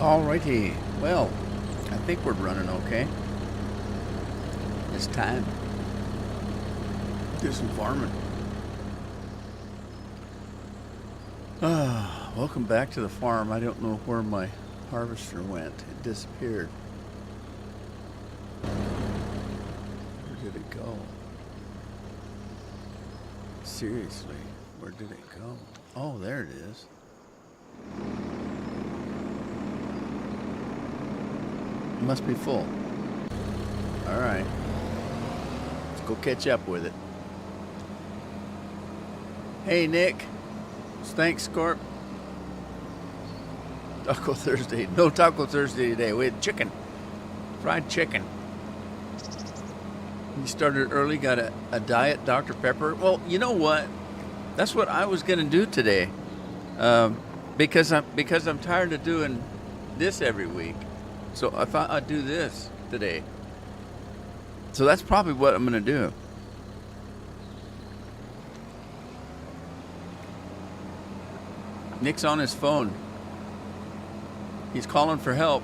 Alrighty, well, I think we're running okay. It's time to do some farming. Welcome back to the farm. I don't know where my harvester went. It disappeared. Where did it go? Seriously, where did it go? Oh, there it is. It must be full. All right. Let's go catch up with it. Hey, Nick. Thanks, Scorp. Taco Thursday. No Taco Thursday today. We had chicken. Fried chicken. You started early, got a diet Dr. Pepper. Well, you know what? That's what I was going to do today. Because I'm tired of doing this every week. So I thought I'd do this today. So that's probably what I'm going to do. Nick's on his phone. He's calling for help.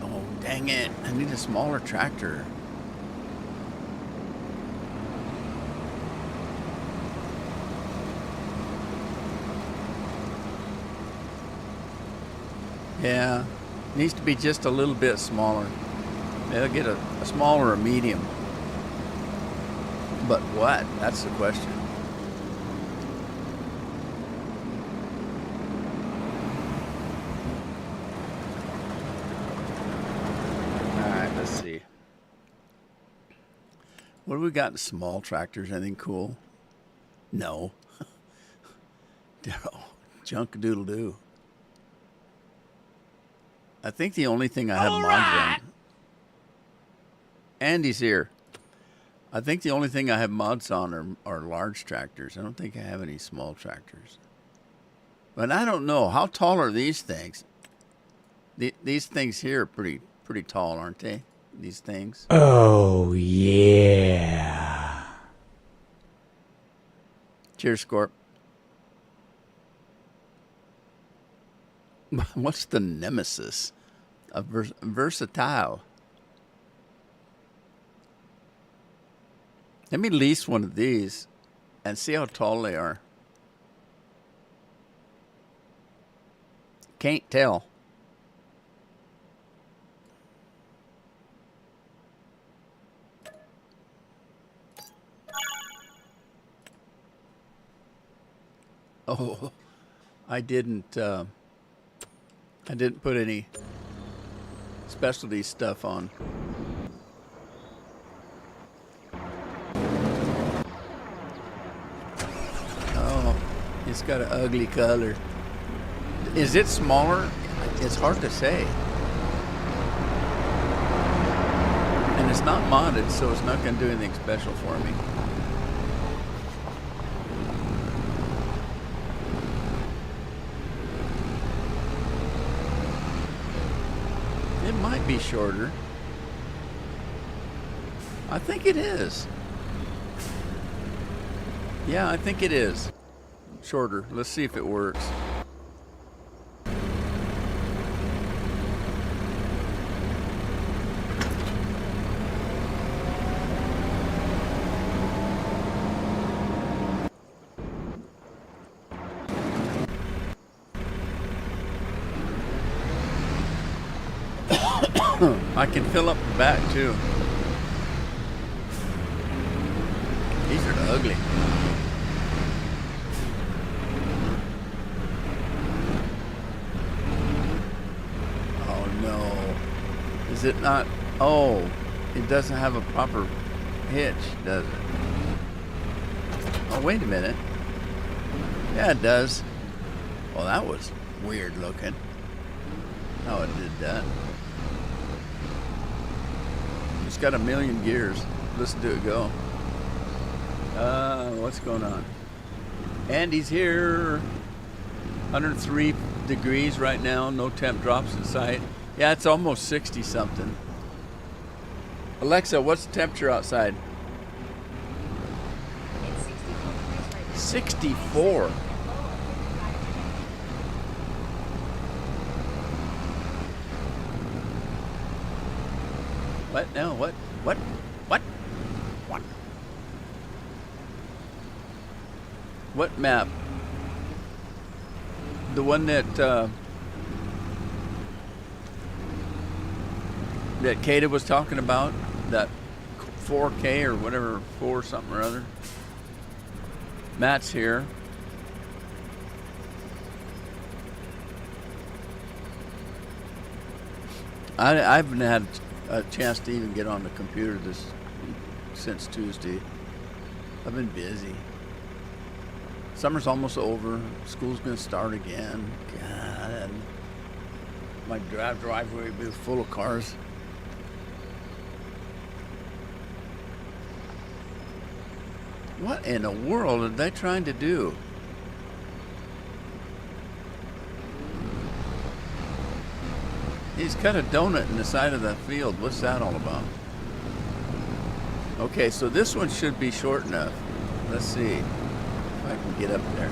Oh, dang it. I need a smaller tractor. Yeah. Needs to be just a little bit smaller. They'll get a small or a medium. But what? That's the question. Alright, let's see. What do we got in small tractors? Anything cool? No. Junk doodle doo. I think the only thing I have mods on. Andy's here. I think the only thing I have mods on are large tractors. I don't think I have any small tractors. But I don't know. How tall are these things? These things here are pretty tall, aren't they? These things. Oh, yeah. Cheers, Scorp. What's the nemesis? A versatile. Let me lease one of these and see how tall they are. Can't tell. Oh, I didn't put any specialty stuff on. Oh, it's got an ugly color. Is it smaller? It's hard to say. And it's not modded, so it's not going to do anything special for me. It might be shorter. I think it is. Yeah, I think it is. Shorter. Let's see if it works. I can fill up the back too. These are ugly. Oh no. Is it not? Oh, it doesn't have a proper hitch, does it? Oh, wait a minute. Yeah, it does. Well, that was weird looking. Oh, it did that. It's got a million gears. Listen to it go. What's going on? Andy's here. 103 degrees right now. No temp drops in sight. Yeah, it's almost 60 something. Alexa, what's the temperature outside? It's 64 degrees right now. 64. What? No, what? What? What? What? What map? The one that that Kata was talking about, that 4K or whatever, 4 something or other. Matt's here. I haven't had a chance to even get on the computer since Tuesday. I've been busy. Summer's almost over. School's gonna start again. God, my driveway will be full of cars. What in the world are they trying to do? He's cut a donut in the side of the field. What's that all about? Okay, so this one should be short enough. Let's see if I can get up there.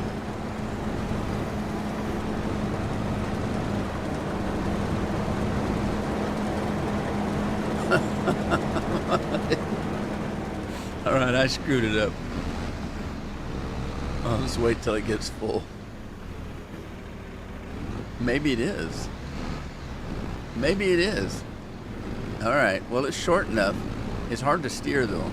All right, I screwed it up. I'll just wait till it gets full. Maybe it is. Maybe it is. All right, well, it's short enough. It's hard to steer, though.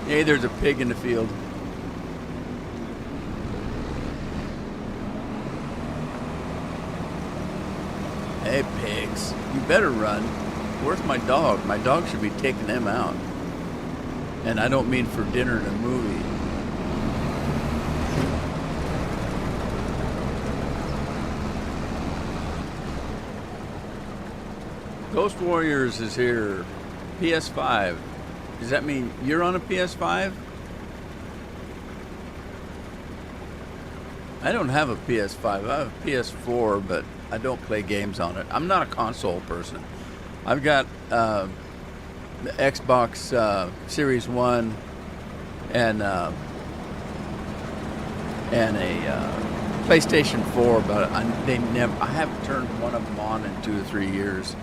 Hey, there's a pig in the field. Hey, pigs, you better run. Where's my dog? My dog should be taking them out. And I don't mean for dinner and a movie. Ghost Warriors is here. PS5. Does that mean you're on a PS5? I don't have a PS5. I have a PS4, but I don't play games on it. I'm not a console person. I've got the Xbox Series 1 and a PlayStation 4, but I haven't turned one of them on in 2 or 3 years.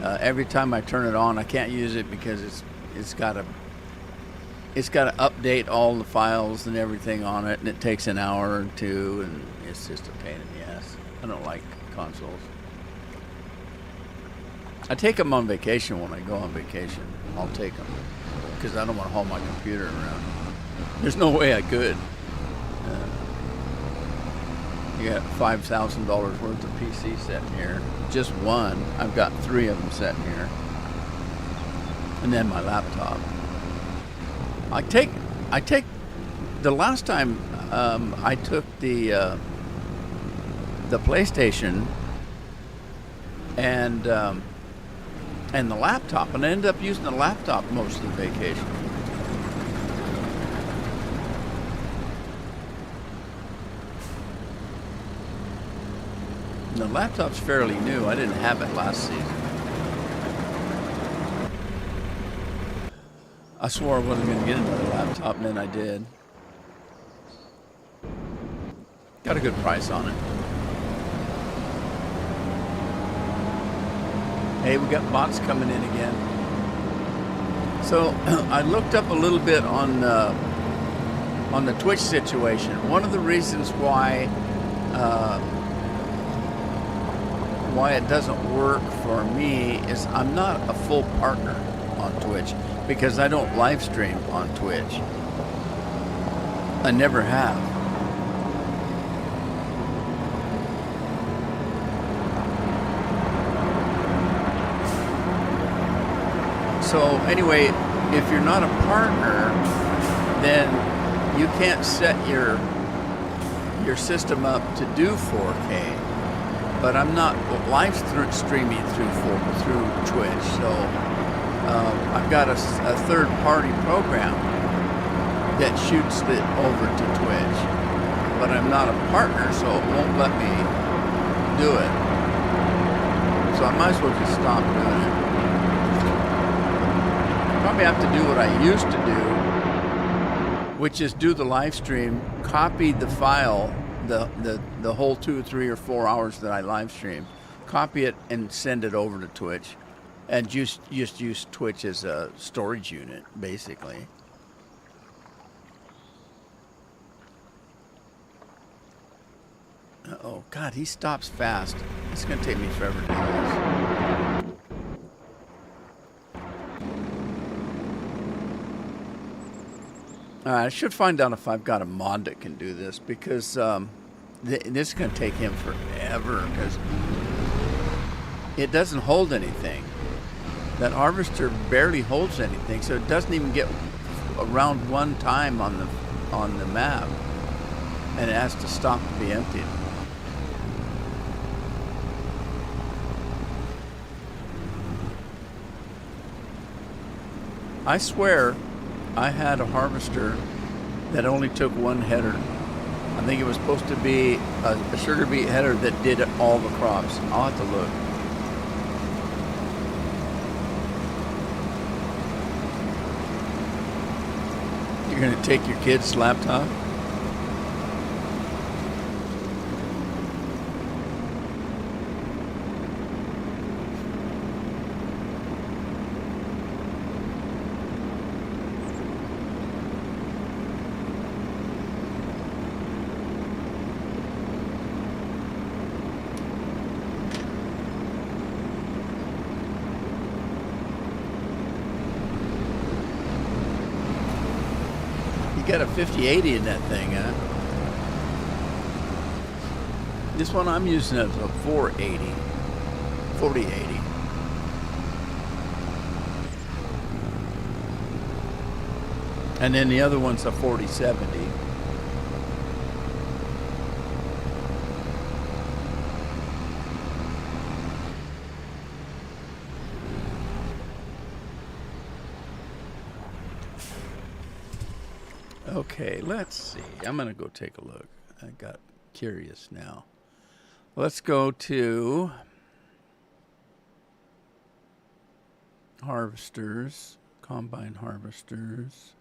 Every time I turn it on, I can't use it because it's got to update all the files and everything on it, and it takes an hour or two, and it's just a pain in the ass. I don't like consoles. I take them on vacation when I go on vacation. I'll take them because I don't want to haul my computer around. There's no way I could. You got $5,000 worth of PC sitting here. Just one. I've got 3 of them sitting here. And then my laptop. I take the last time I took the PlayStation and the laptop, and I ended up using the laptop most of the vacation. And the laptop's fairly new. I didn't have it last season. I swore I wasn't going to get another laptop, and then I did. Got a good price on it. Hey, we got bots coming in again. So I looked up a little bit on the Twitch situation. One of the reasons why it doesn't work for me is I'm not a full partner on Twitch because I don't live stream on Twitch. I never have. So anyway, if you're not a partner, then you can't set your system up to do 4K. But I'm not live streaming through Twitch, so I've got a third-party program that shoots it over to Twitch. But I'm not a partner, so it won't let me do it. So I might as well just stop doing it. Probably have to do what I used to do, which is do the live stream, copy the file, the whole 2, 3, or 4 hours that I live stream, copy it and send it over to Twitch, and just use Twitch as a storage unit, basically. Oh God, he stops fast. It's gonna take me forever to do this. I should find out if I've got a mod that can do this, because this is going to take him forever, because it doesn't hold anything. That harvester barely holds anything, so it doesn't even get around one time on the map, and it has to stop to be emptied. I swear I had a harvester that only took one header. I think it was supposed to be a sugar beet header that did all the crops. I'll have to look. You're going to take your kid's laptop? Got a 5080 in that thing, huh? This one I'm using is a 4080. And then the other one's a 4070. Okay, let's see. I'm going to go take a look. I got curious now. Let's go to harvesters, combine harvesters,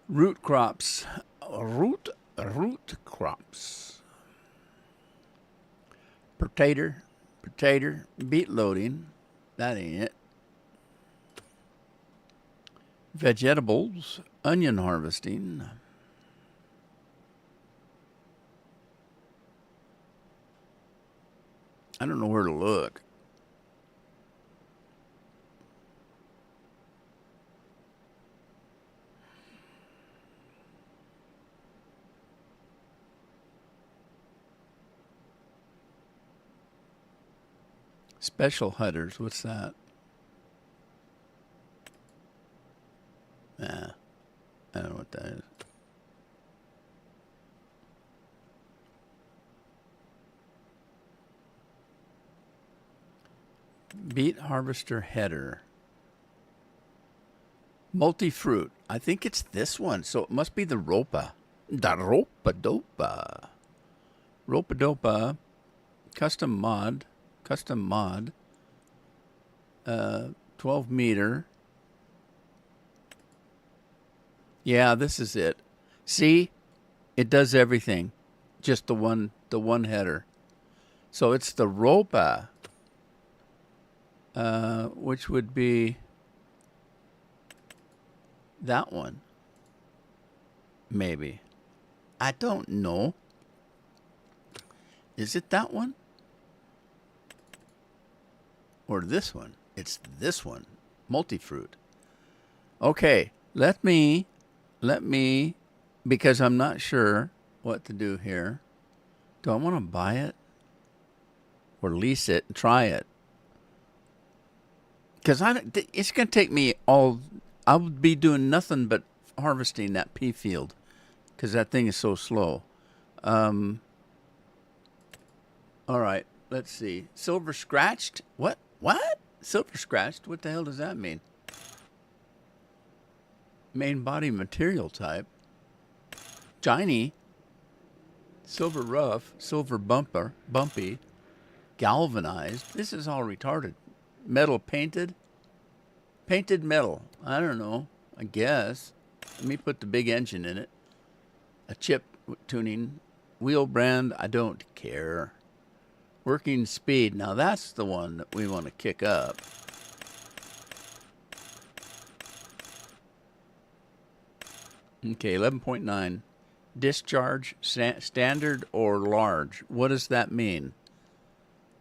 root crops, root crops, potato, beet loading. That ain't it. Vegetables, onion harvesting. I don't know where to look. Special headers, what's that? Nah, I don't know what that is. Beet harvester header. Multi-fruit. I think it's this one, so it must be the Ropa. The Ropa-Dopa. Ropa-Dopa. Custom mod. 12 meter. Yeah, this is it. See? It does everything. Just the one header. So it's the Ropa. Which would be that one. Maybe. I don't know. Is it that one? Or this one? It's this one. Multi-fruit. Okay, let me, because I'm not sure what to do here. Do I want to buy it? Or lease it and try it? Because it's going to take me all... I'll be doing nothing but harvesting that pea field. Because that thing is so slow. All right, let's see. Silver scratched? What? Silver scratched? What the hell does that mean? Main body material type. Shiny. Silver rough. Silver bumpy. Galvanized. This is all retarded. Metal painted. Painted metal. I don't know. I guess. Let me put the big engine in it. A chip tuning. Wheel brand. I don't care. Working speed. Now that's the one that we want to kick up. Okay, 11.9. Discharge, standard or large. What does that mean?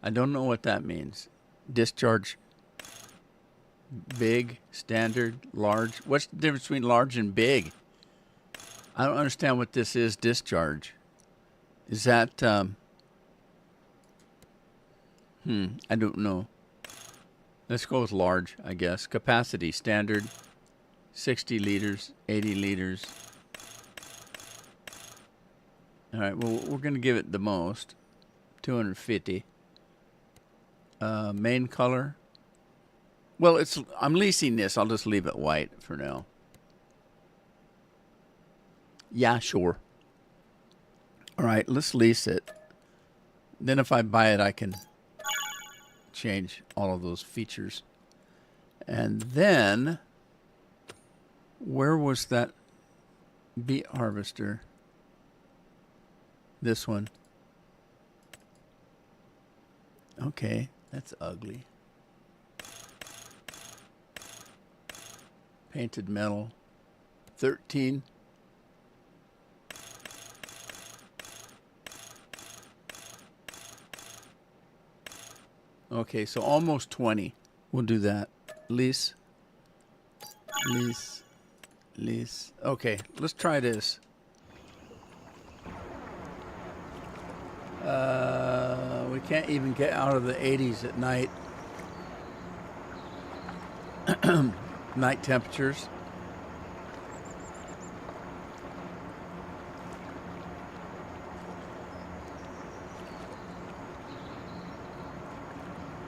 I don't know what that means. Discharge, big, standard, large. What's the difference between large and big? I don't understand what this is, discharge. Is that, I don't know. Let's go with large, I guess. Capacity, standard, 60 liters, 80 liters. All right, well, we're going to give it the most, 250. Main color. Well, I'm leasing this. I'll just leave it white for now. Yeah, sure. All right, let's lease it. Then if I buy it, I can change all of those features. And then, where was that beet harvester? This one. Okay, that's ugly. Painted metal. 13. Okay, so almost 20. We'll do that. Lease. Lease. Lease. Okay, let's try this. We can't even get out of the 80s at night. Night temperatures.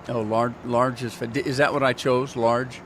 Oh, large is that what I chose? Large?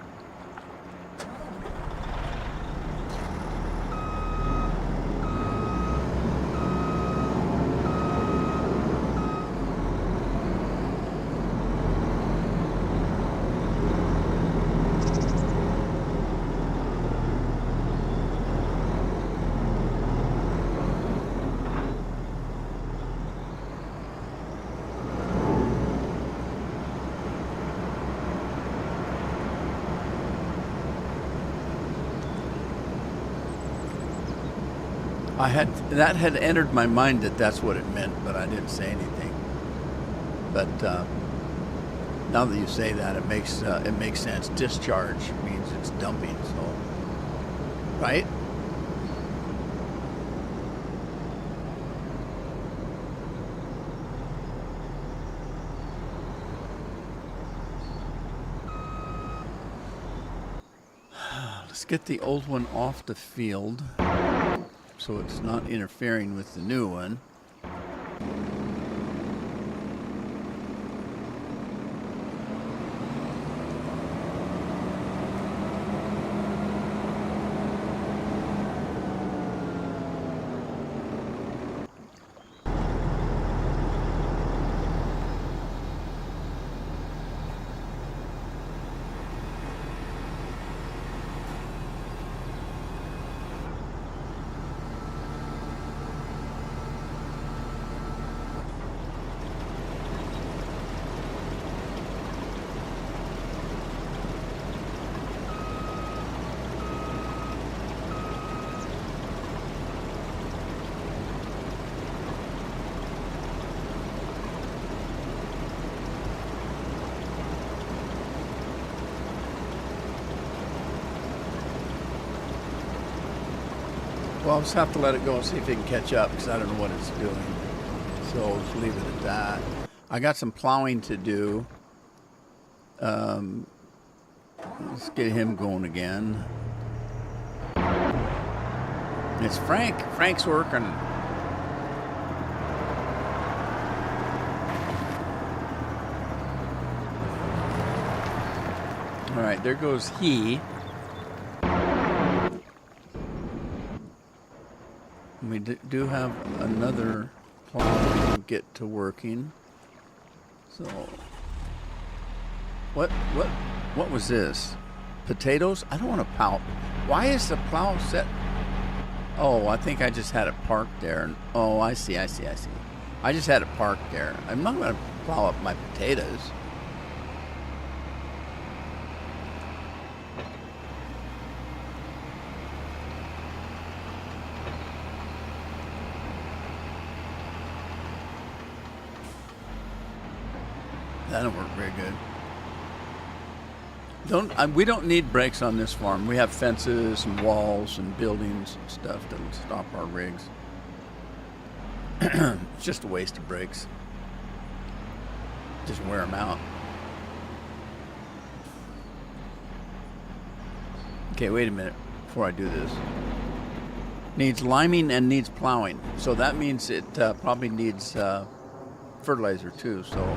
That had entered my mind that that's what it meant, but I didn't say anything. But now that you say that, it makes sense. Discharge means it's dumping, so right? Let's get the old one off the field, so it's not interfering with the new one. Well, I'll just have to let it go and see if it can catch up, because I don't know what it's doing. So I'll just leave it at that. I got some plowing to do. Let's get him going again. It's Frank. Frank's working. All right, there goes he. do have another plow to get to working. So, what was this? Potatoes? I don't want to plow. Why is the plow set? Oh, I think I just had it parked there. Oh, I see. I just had it parked there. I'm not going to plow up my potatoes. That don't work very good. We don't need brakes on this farm. We have fences and walls and buildings and stuff that'll stop our rigs. It's just a waste of brakes. Just wear them out. Okay, wait a minute before I do this. Needs liming and needs plowing. So that means it probably needs fertilizer too. So.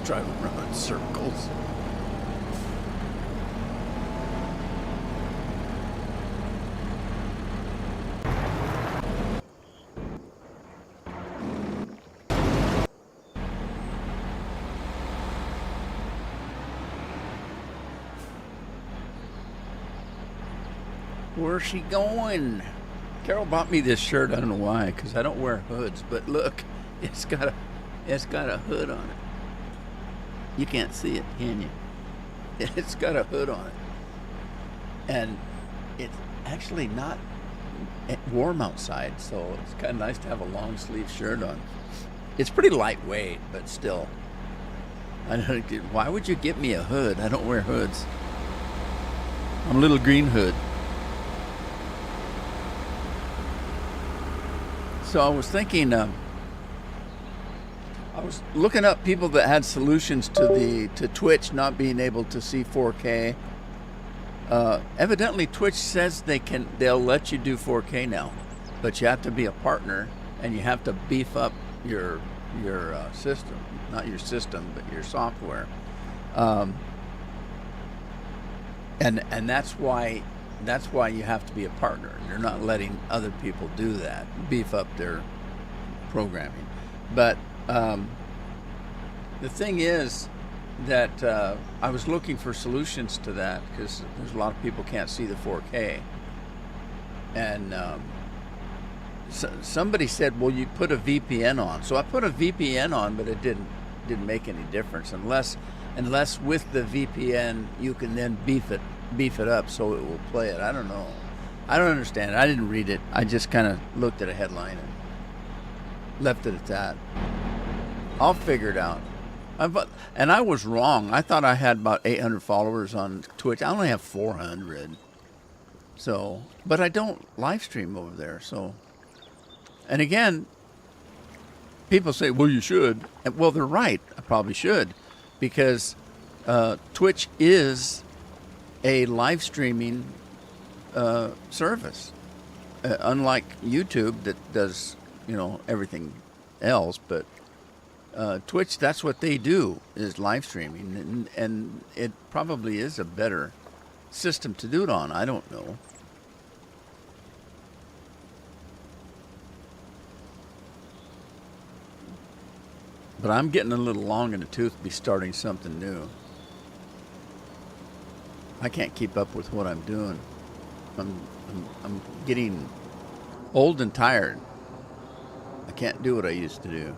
Drive around in circles. Where's she going? Carol bought me this shirt. I don't know why, because I don't wear hoods. But look, it's got a hood on it. You can't see it, can you? It's got a hood on it. And it's actually not warm outside, so it's kind of nice to have a long sleeve shirt on. It's pretty lightweight, but still. I don't. Why would you get me a hood? I don't wear hoods. I'm a little green hood. So I was thinking, I was looking up people that had solutions to Twitch not being able to see 4K. Evidently, Twitch says they'll let you do 4K now, but you have to be a partner and you have to beef up your system, not your system, but your software. And that's why you have to be a partner. You're not letting other people do that, beef up their programming. But the thing is that I was looking for solutions to that because there's a lot of people can't see the 4K. And somebody said, well, you put a VPN on. So I put a VPN on, but it didn't make any difference unless with the VPN you can then beef it up so it will play it. I don't know. I don't understand it. I didn't read it. I just kind of looked at a headline and left it at that. I'll figure it out. And I was wrong. I thought I had about 800 followers on Twitch. I only have 400. So, but I don't live stream over there. So, and again, people say, well, you should. And, well, they're right. I probably should, because Twitch is a live streaming service, unlike YouTube that does, everything else. But Twitch, that's what they do, is live streaming, and it probably is a better system to do it on. I don't know. But I'm getting a little long in the tooth to be starting something new. I can't keep up with what I'm doing. I'm getting old and tired. I can't do what I used to do.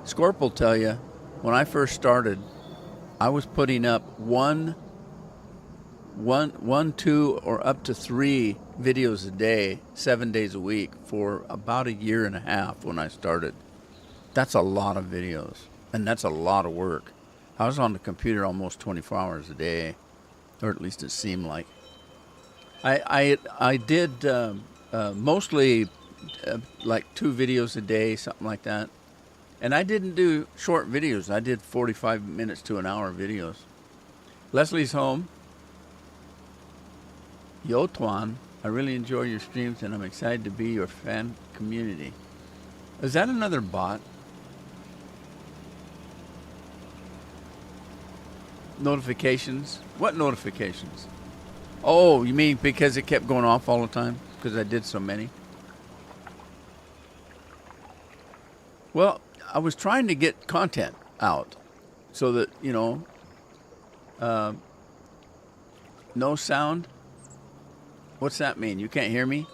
Scorp will tell you, when I first started, I was putting up one, 2, or up to 3 videos a day, 7 days a week for about a year and a half when I started. That's a lot of videos, and that's a lot of work. I was on the computer almost 24 hours a day, or at least it seemed like. I did mostly like 2 videos a day, something like that. And I didn't do short videos. I did 45 minutes to an hour videos. Leslie's home. Yo Tuan, I really enjoy your streams and I'm excited to be your fan community. Is that another bot? Notifications? What notifications? Oh, you mean because it kept going off all the time? Because I did so many? Well, I was trying to get content out so that, you know, no sound. What's that mean? You can't hear me?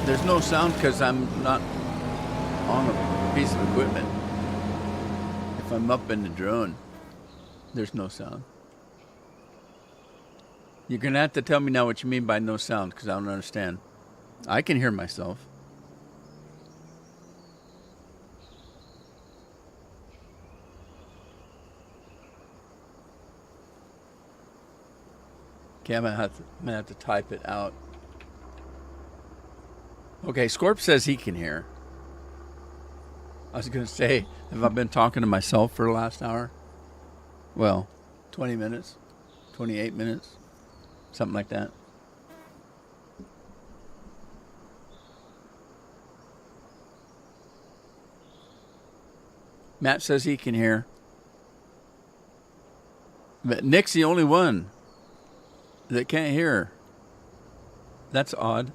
There's no sound because I'm not on a piece of equipment. If I'm up in the drone, there's no sound. You're going to have to tell me now what you mean by no sound because I don't understand. I can hear myself. Okay, I'm gonna have to type it out. Okay, Scorp says he can hear. I was gonna say, have I been talking to myself for the last hour? Well, 20 minutes, 28 minutes, something like that. Matt says he can hear. But Nick's the only one that can't hear. That's odd.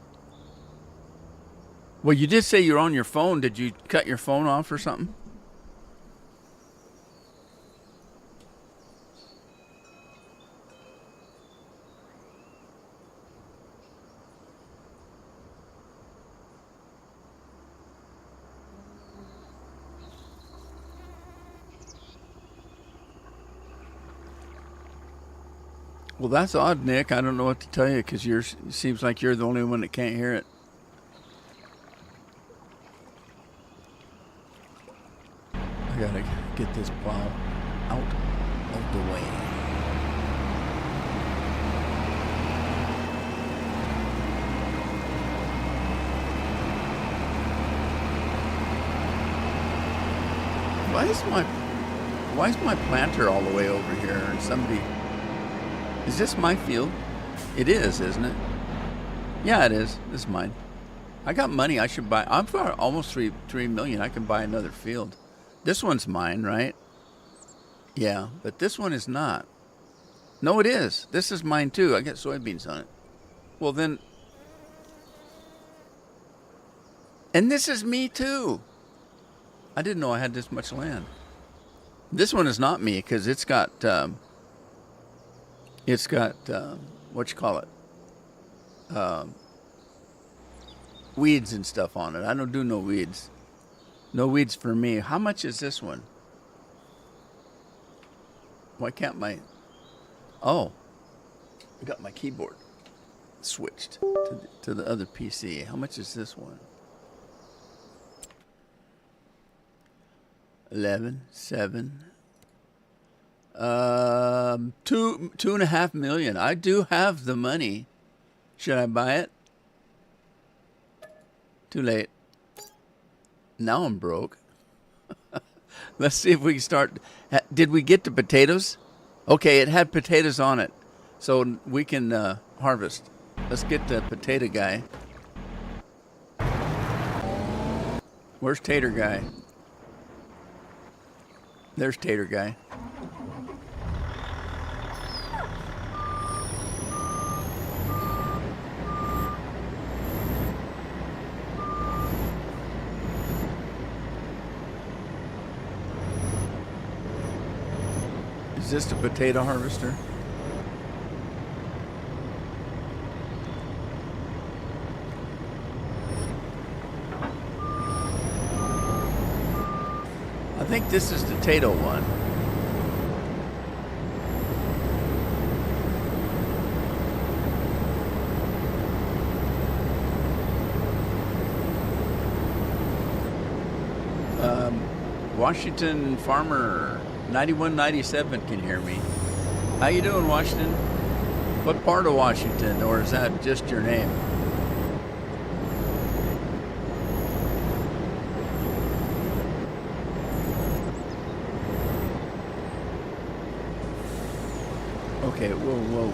Well, you did say you're on your phone. Did you cut your phone off or something? Well, that's odd, Nick. I don't know what to tell you because it seems like you're the only one that can't hear it. I gotta get this plow out of the way. Why is my planter all the way over here? And somebody, is this my field? It is, isn't it? Yeah, it is. This is mine. I got money. I should buy. I'm for almost 3 million. I can buy another field. This one's mine, right? Yeah, but this one is not. No, it is. This is mine too. I got soybeans on it. Well then, and this is me too. I didn't know I had this much land. This one is not me because it's got what you call it? Weeds and stuff on it. I don't do no weeds. No weeds for me. How much is this one? Why can't oh, I got my keyboard switched to the other PC. How much is this one? 11, 7, 2.5 million. I do have the money. Should I buy it? Too late. Now I'm broke. Let's see if we can start. Did we get to potatoes? Okay, it had potatoes on it. So we can harvest. Let's get the potato guy. Where's Tater Guy? There's Tater Guy. Is this the potato harvester? I think this is the Tato one. Washington Farmer 9197 can hear me. How you doing, Washington? What part of Washington, or is that just your name? Okay, whoa.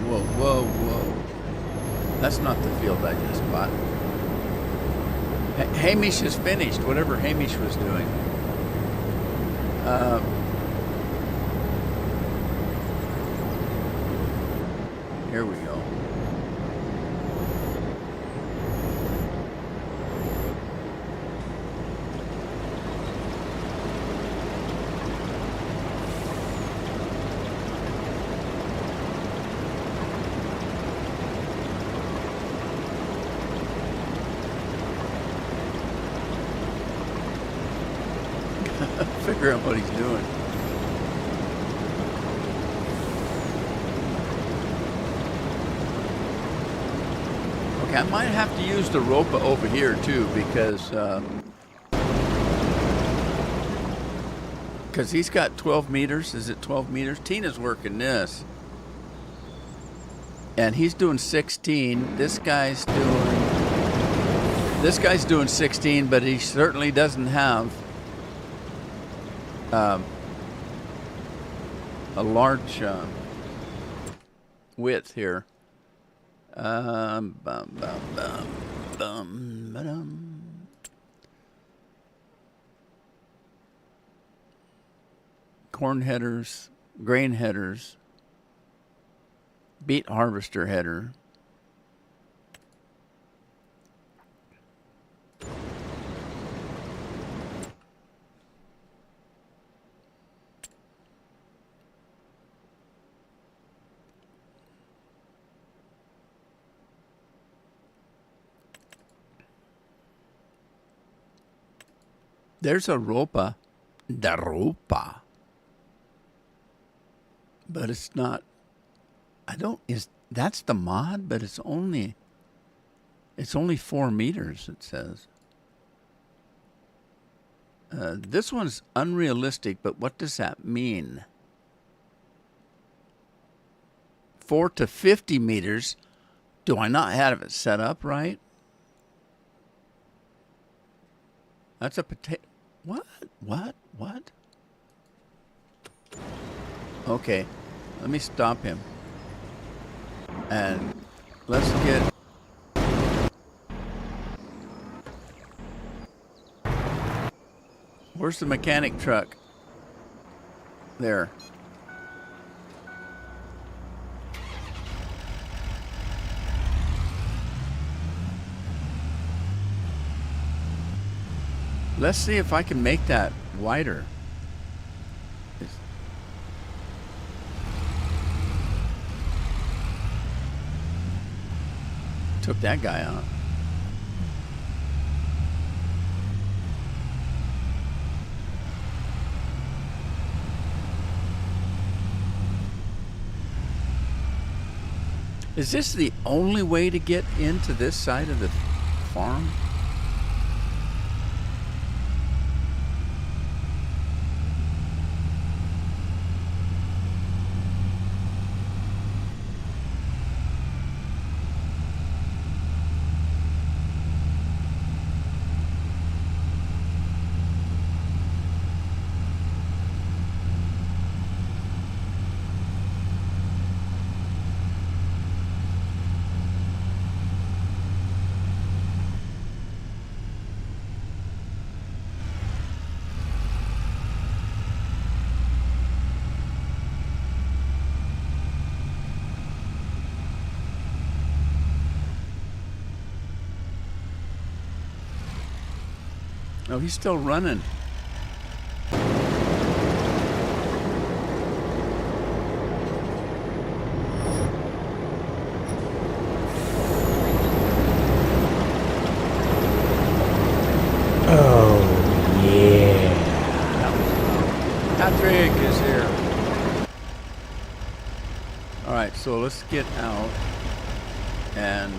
That's not the field I just bought. Hamish is finished, whatever Hamish was doing. Here we go. Figure out what he's doing. Okay, I might have to use the rope over here too because he's got 12 meters. Is it 12 meters? Tina's working this. And he's doing 16. This guy's doing 16, but he certainly doesn't have a large width here. Corn headers, grain headers, beet harvester header. There's a ropa, the ropa, but it's not. That's the mod, but it's only 4 meters. It says. This one's unrealistic, but what does that mean? 4 to 50 meters. Do I not have it set up right? That's a potato. What? Okay, let me stop him. And let's get... Where's the mechanic truck? There. Let's see if I can make that wider. Took that guy out. Is this the only way to get into this side of the farm? Oh, he's still running. Oh, yeah. Patrick is here. All right, so let's get out and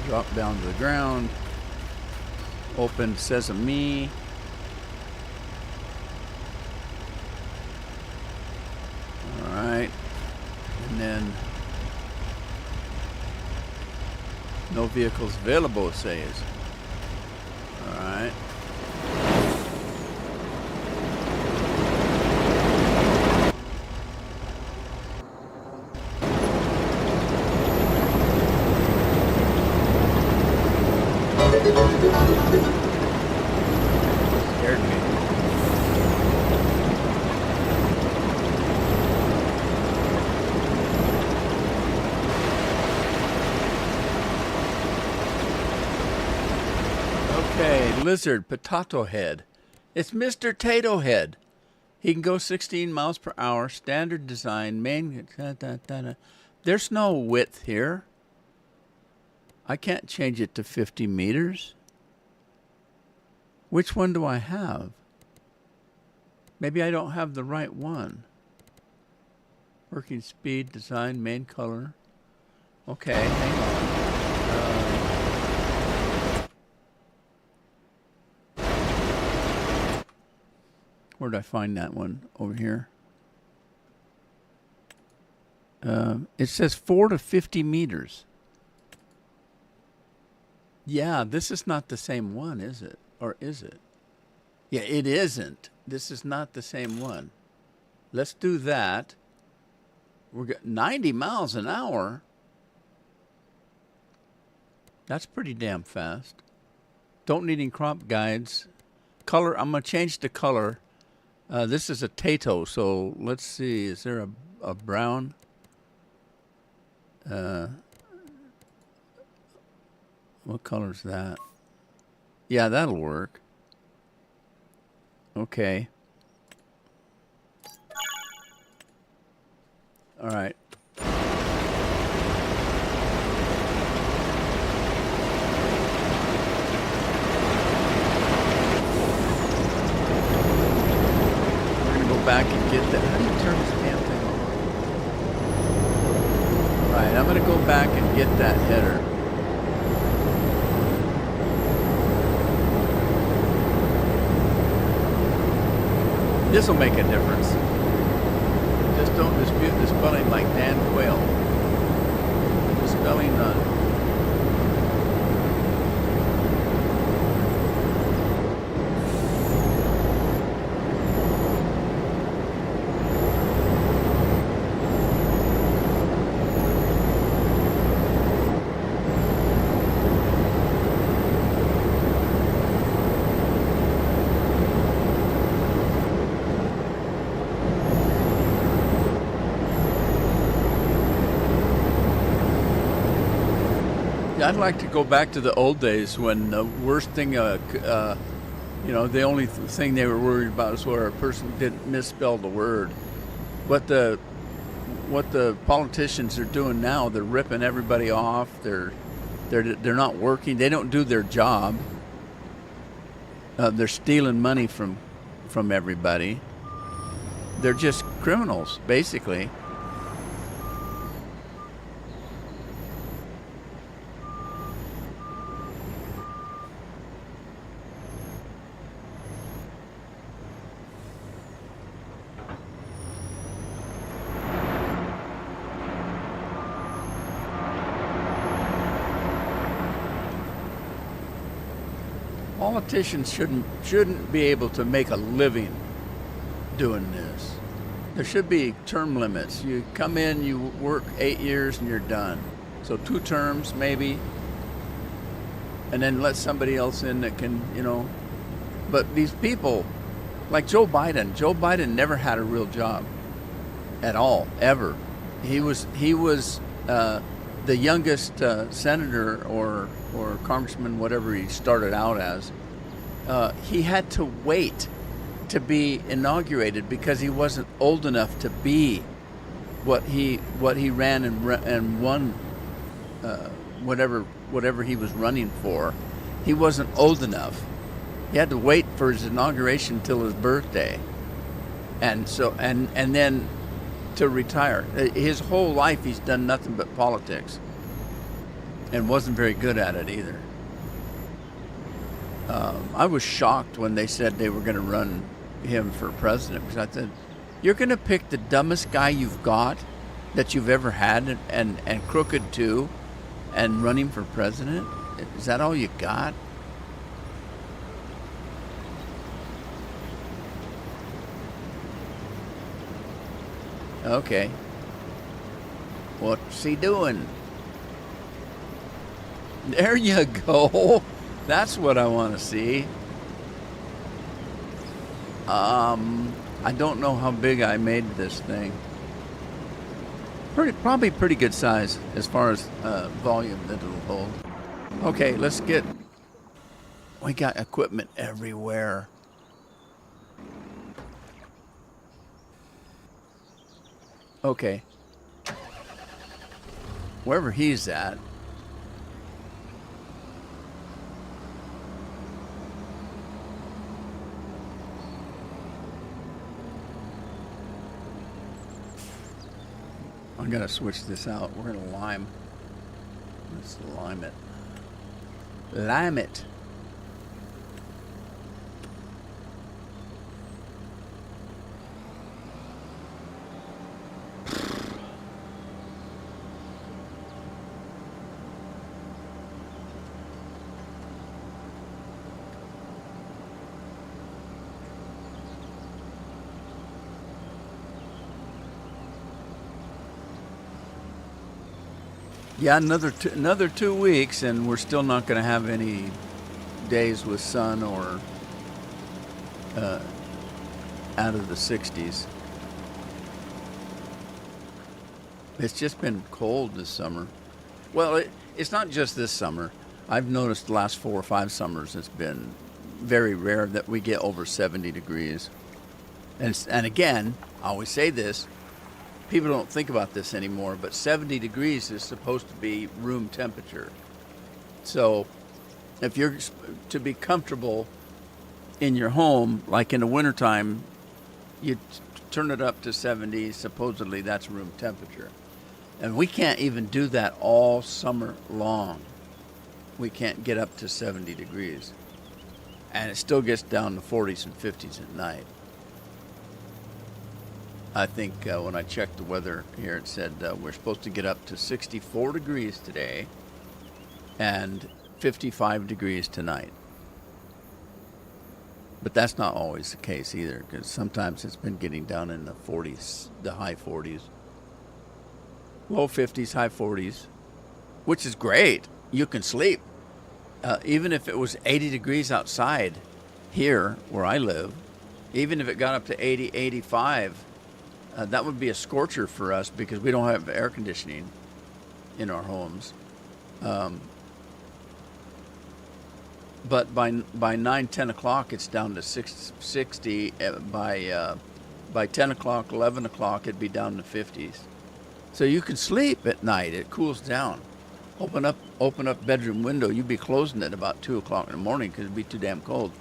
drop down to the ground. Open Sesame. All right, and then No vehicles available, it says. All right. Scared me. Okay, lizard, potato head. It's Mr. Tato Head. He can go 16 miles per hour, standard design, main. There's no width here. I can't change it to 50 meters. Which one do I have? Maybe I don't have the right one. Working speed, design, main color. Okay, hang on. Where did I find that one? Over here. It says 4 to 50 meters. Yeah, this is not the same one, is it? Or is it? Yeah, it isn't. This is not the same one. Let's do that. We're got 90 miles an hour. That's pretty damn fast. Don't need any crop guides. Color, I'm going to change the color. This is a Tato, so let's see. Is there a brown? What color is that? Yeah, that'll work. Okay. All right. We're gonna go back and get that. How do you turn this damn thing on? All right, I'm gonna go back and get that header. This will make a difference. Just don't dispute the spelling like Dan Quayle. The spelling none. I'd like to go back to the old days when the worst thing, the only thing they were worried about is where a person didn't misspell the word. What the politicians are doing now, they're ripping everybody off. They're not working. They don't do their job. They're stealing money from everybody. They're just criminals, basically. Politicians shouldn't be able to make a living doing this. There should be term limits. You come in, you work 8 years, and you're done. So 2 terms maybe, and then let somebody else in that can, But these people, like Joe Biden never had a real job at all, ever. He was the youngest senator or congressman, whatever he started out as. He had to wait to be inaugurated because he wasn't old enough to be what he ran and won, whatever he was running for. He wasn't old enough. He had to wait for his inauguration till his birthday, and then to retire. His whole life he's done nothing but politics, and wasn't very good at it either. I was shocked when they said they were going to run him for president, because I said, you're going to pick the dumbest guy you've got, that you've ever had, and crooked too. and running for president? Is that all you got? Okay. What's he doing? There you go. That's what I want to see. I don't know how big I made this thing. Probably pretty good size as far as volume that it'll hold. Okay, let's get. We got equipment everywhere. Okay. Wherever he's at. I'm gonna switch this out. We're gonna lime. Let's lime it. Lime it. Yeah, another 2 weeks, and we're still not going to have any days with sun or out of the 60s. It's just been cold this summer. Well, it's not just this summer. I've noticed the last 4 or 5 summers it's been very rare that we get over 70 degrees. And again, I always say this. People don't think about this anymore, but 70 degrees is supposed to be room temperature. So if you're to be comfortable in your home, like in the wintertime, you turn it up to 70, supposedly that's room temperature. And we can't even do that all summer long. We can't get up to 70 degrees. And it still gets down to 40s and 50s at night. I think when I checked the weather here, it said we're supposed to get up to 64 degrees today and 55 degrees tonight. But that's not always the case either, because sometimes it's been getting down in the 40s, the high 40s. Low 50s, high 40s, which is great. You can sleep. Even if it was 80 degrees outside here where I live, even if it got up to 80, 85, that would be a scorcher for us because we don't have air conditioning in our homes. But by 9, 10 o'clock, it's down to 60. By 10 o'clock, 11 o'clock, it'd be down to 50s. So you can sleep at night. It cools down. Open up bedroom window. You'd be closing it about 2 o'clock in the morning because it'd be too damn cold.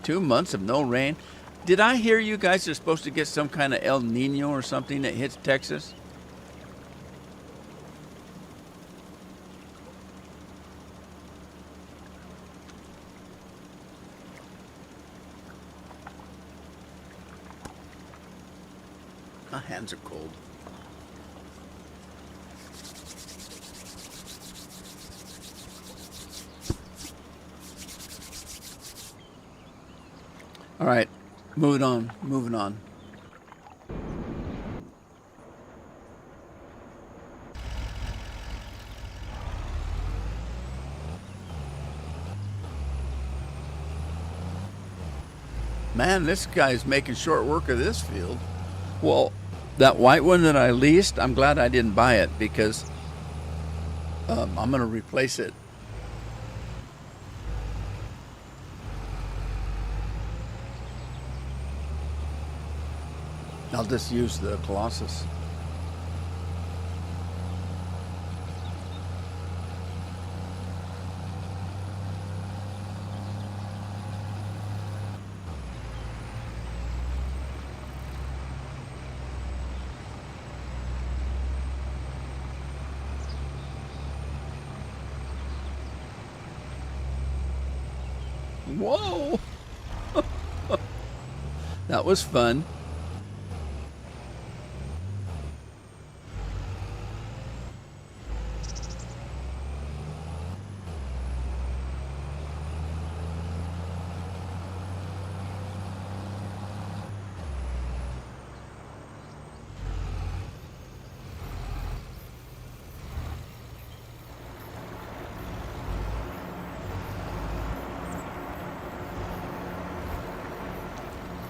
2 months of no rain. Did I hear you guys are supposed to get some kind of El Nino or something that hits Texas? My hands are cold. All right, moving on. Man, this guy's making short work of this field. Well, that white one that I leased, I'm glad I didn't buy it because I'm going to replace it. I'll just use the Colossus. Whoa! That was fun.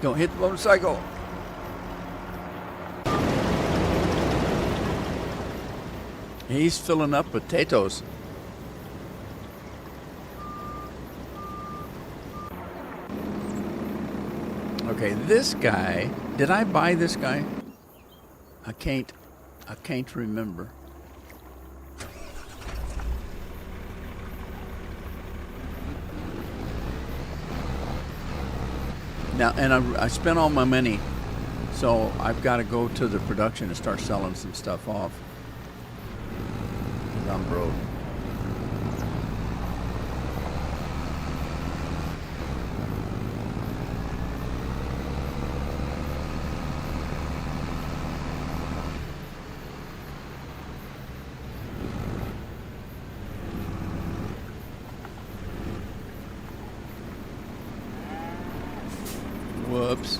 Don't hit the motorcycle. He's filling up potatoes. Okay, this guy, did I buy this guy? I can't remember. Now, and I spent all my money, so I've got to go to the production and start selling some stuff off. 'Cause I'm broke. Whoops.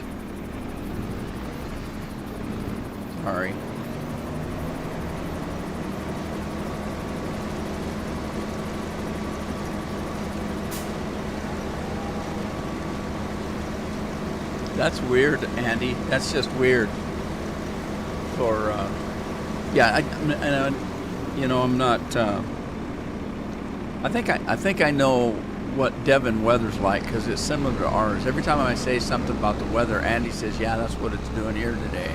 Sorry. That's weird, Andy. That's just weird. For yeah, I'm not. I think I know what Devon weather's like because it's similar to ours. Every time I say something about the weather, Andy says, "Yeah, that's what it's doing here today."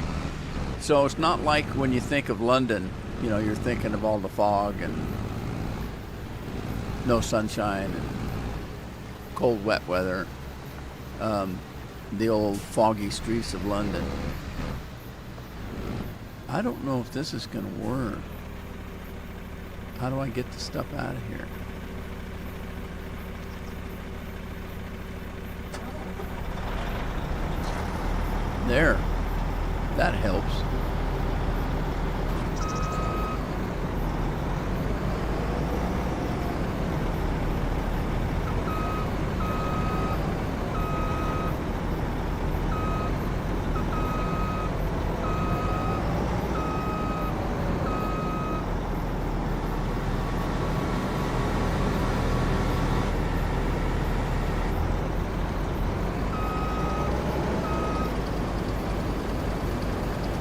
So it's not like when you think of London, you're thinking of all the fog and no sunshine and cold, wet weather. The old foggy streets of London. I don't know if this is going to work. How do I get the stuff out of here? There. That helps.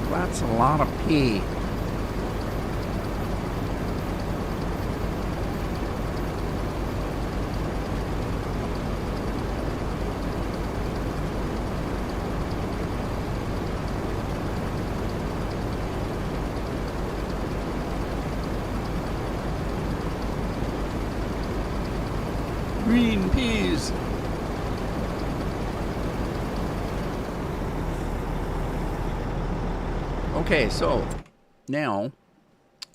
That's a lot of pee. Green peas. Okay, so now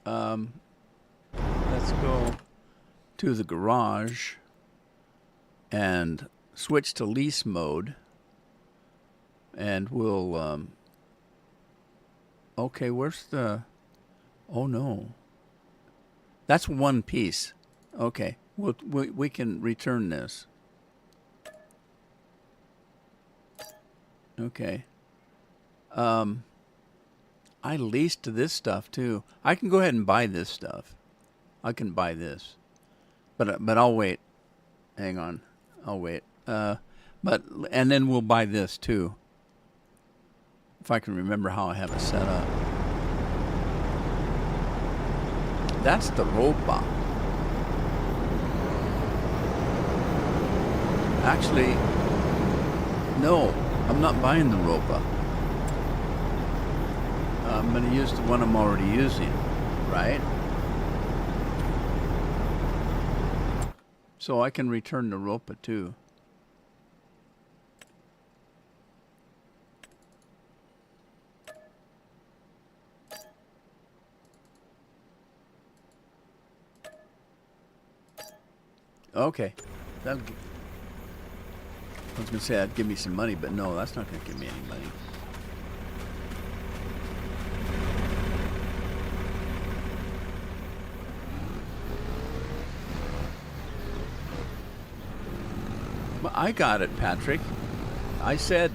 let's go to the garage and switch to lease mode, and we'll okay, where's the, oh no, that's one piece. Okay, we can return this. Okay. I leased this stuff too. I can go ahead and buy this stuff. I can buy this, but I'll wait. Hang on, I'll wait. And then we'll buy this too. If I can remember how I have it set up. That's the Ropa. Actually, no, I'm not buying the Ropa. I'm going to use the one I'm already using, right? So I can return the Ropa too. Okay. I was going to say that'd give me some money, but no, that's not going to give me any money. I got it, Patrick. I said,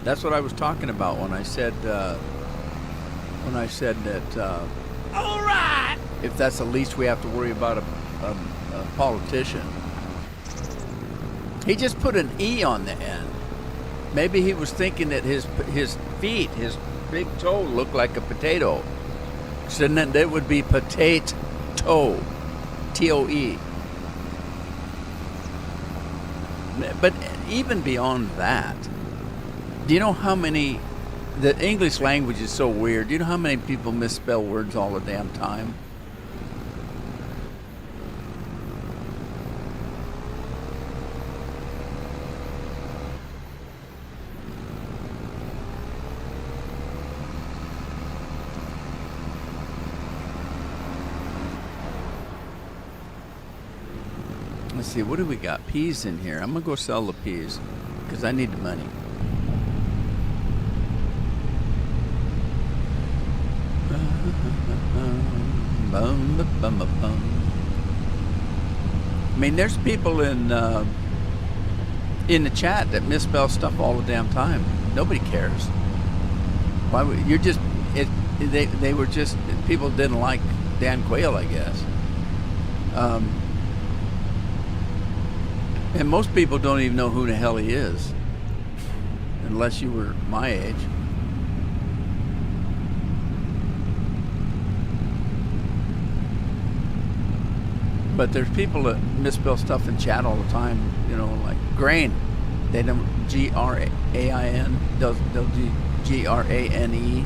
that's what I was talking about when I said that, all right, if that's the least we have to worry about a politician. He just put an E on the end. Maybe he was thinking that his feet, his big toe, looked like a potato. So then that would be potato, Toe. But even beyond that, do you know how many? The English language is so weird. Do you know how many people misspell words all the damn time? Let's see, what do we got? Peas in here. I'm going to go sell the peas because I need the money. I mean, there's people in the chat that misspell stuff all the damn time. Nobody cares. Why would you're just it? They were just people didn't like Dan Quayle, I guess. And most people don't even know who the hell he is, unless you were my age. But there's people that misspell stuff in chat all the time, you know, like grain. They don't Grain, they'll do Grane.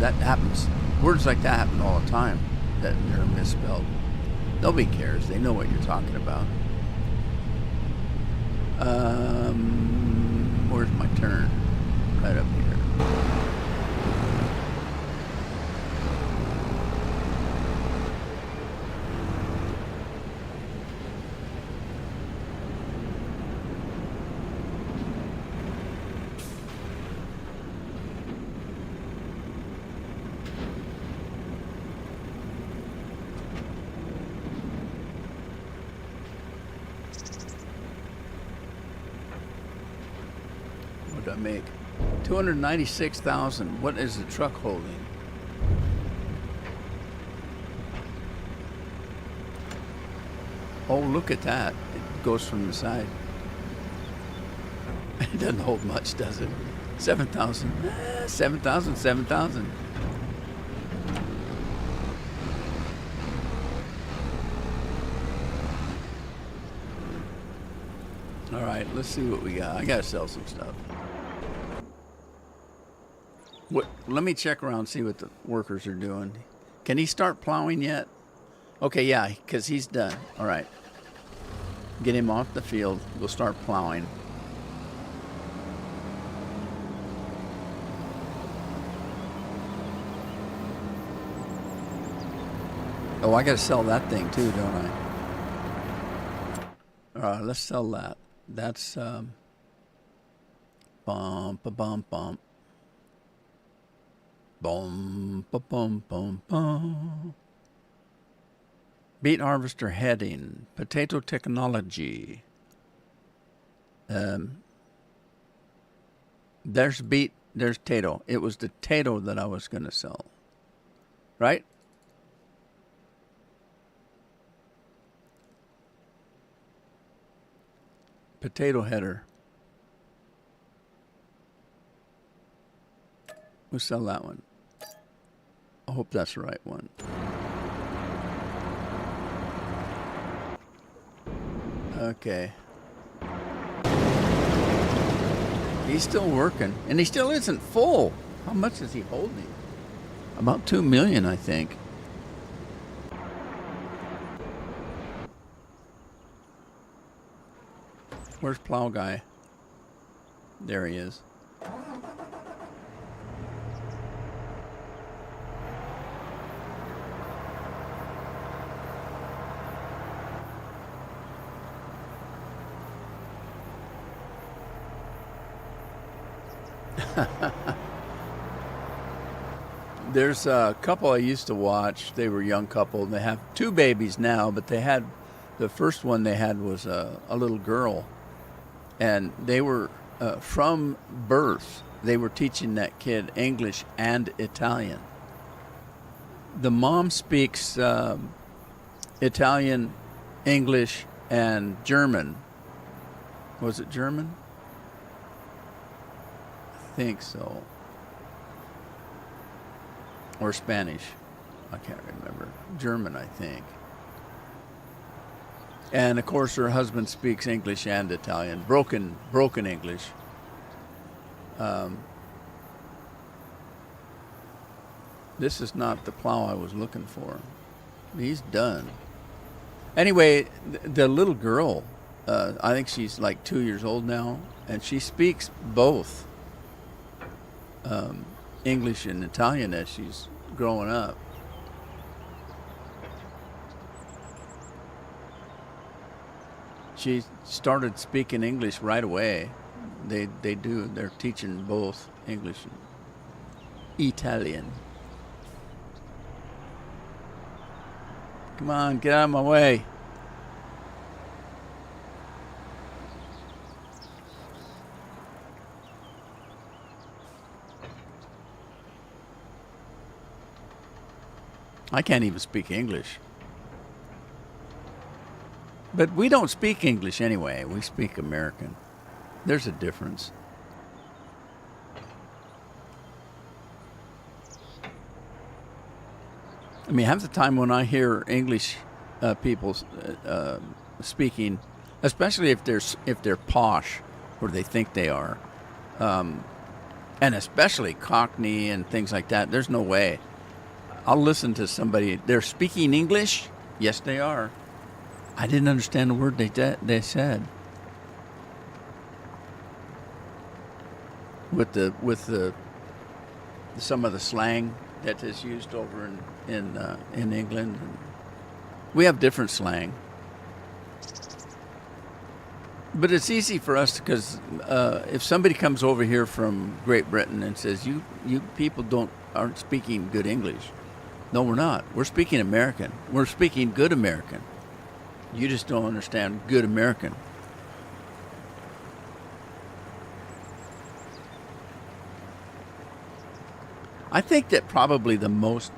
That happens. Words like that happen all the time that they're misspelled. Nobody cares. They know what you're talking about. Where's my turn? Right up here. What did I make? 296,000. What is the truck holding? Oh, look at that. It goes from the side. It doesn't hold much, does it? 7,000. 7,000, 7,000. All right, let's see what we got. I gotta sell some stuff. What? Let me check around, see what the workers are doing. Can he start plowing yet? Okay, yeah, because he's done. All right. Get him off the field. We'll start plowing. Oh, I gotta sell that thing too, don't I? All right, let's sell that. That's bum ba bum bum. Boom, ba bum bum bum. Beet harvester heading. Potato technology. There's beet. There's tato. It was the tato that I was going to sell. Right? Potato header. We'll sell that one. I hope that's the right one. Okay. He's still working, and he still isn't full. How much is he holding? About 2 million, I think. Where's Plow Guy? There he is. There's a couple I used to watch. They were a young couple. They have 2 babies now, but they had the first one they had was a little girl, and they were from birth. They were teaching that kid English and Italian. The mom speaks Italian, English, and German. Was it German? I think so. Or Spanish. I can't remember. German, I think. And of course, her husband speaks English and Italian, broken English. This is not the plow I was looking for. He's done. Anyway, the little girl, I think she's like 2 years old now, and she speaks both English and Italian as she's growing up. She started speaking English right away. They're teaching both English and Italian. Come on, get out of my way. I can't even speak English. But we don't speak English anyway. We speak American. There's a difference. I mean, half the time when I hear English people speaking, especially if they're posh, or they think they are, and especially Cockney and things like that, there's no way. I'll listen to somebody. They're speaking English. Yes, they are. I didn't understand the word they said. With the some of the slang that is used over in England, we have different slang. But it's easy for us because if somebody comes over here from Great Britain and says you people aren't speaking good English, no, we're not. We're speaking American. We're speaking good American. You just don't understand good American. I think that probably most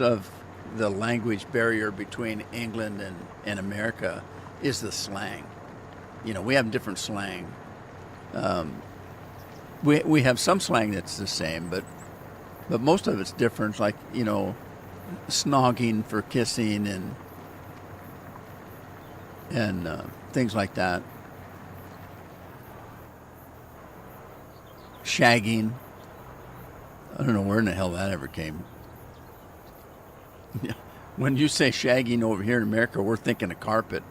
of the language barrier between England and America is the slang. You know, we have different slang. We have some slang that's the same, but most of it's different. Like, you know, snogging for kissing and things like that. Shagging. I don't know where in the hell that ever came. When you say shagging over here in America, we're thinking of carpet.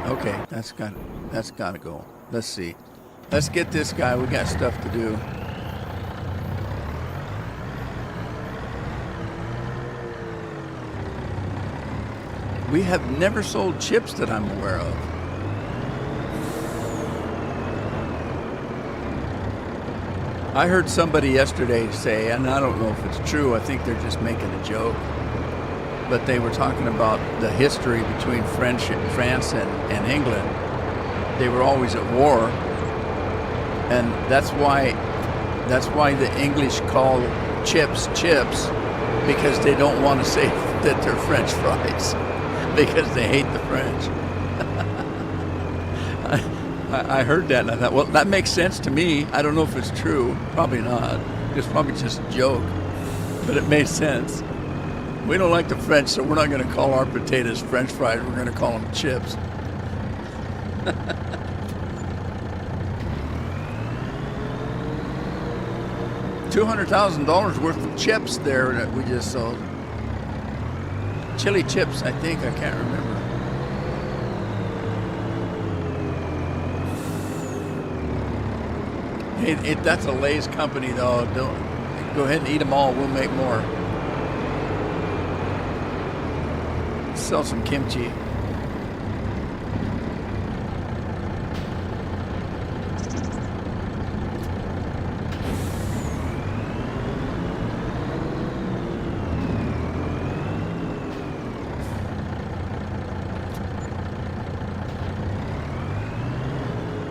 Okay, that's got to go. Let's see. Let's get this guy. We got stuff to do. We have never sold chips that I'm aware of. I heard somebody yesterday say, and I don't know if it's true, I think they're just making a joke, but they were talking about the history between France and England. They were always at war, and that's why the English call chips, because they don't want to say that they're French fries. Because they hate the French. I heard that and I thought, well, that makes sense to me. I don't know if it's true. Probably not. It's probably just a joke. But it made sense. We don't like the French, so we're not going to call our potatoes French fries. We're going to call them chips. $200,000 worth of chips there that we just sold. Chili chips, I think. I can't remember. Hey, that's a Lay's company, though. Don't go ahead and eat them all. We'll make more. Sell some kimchi.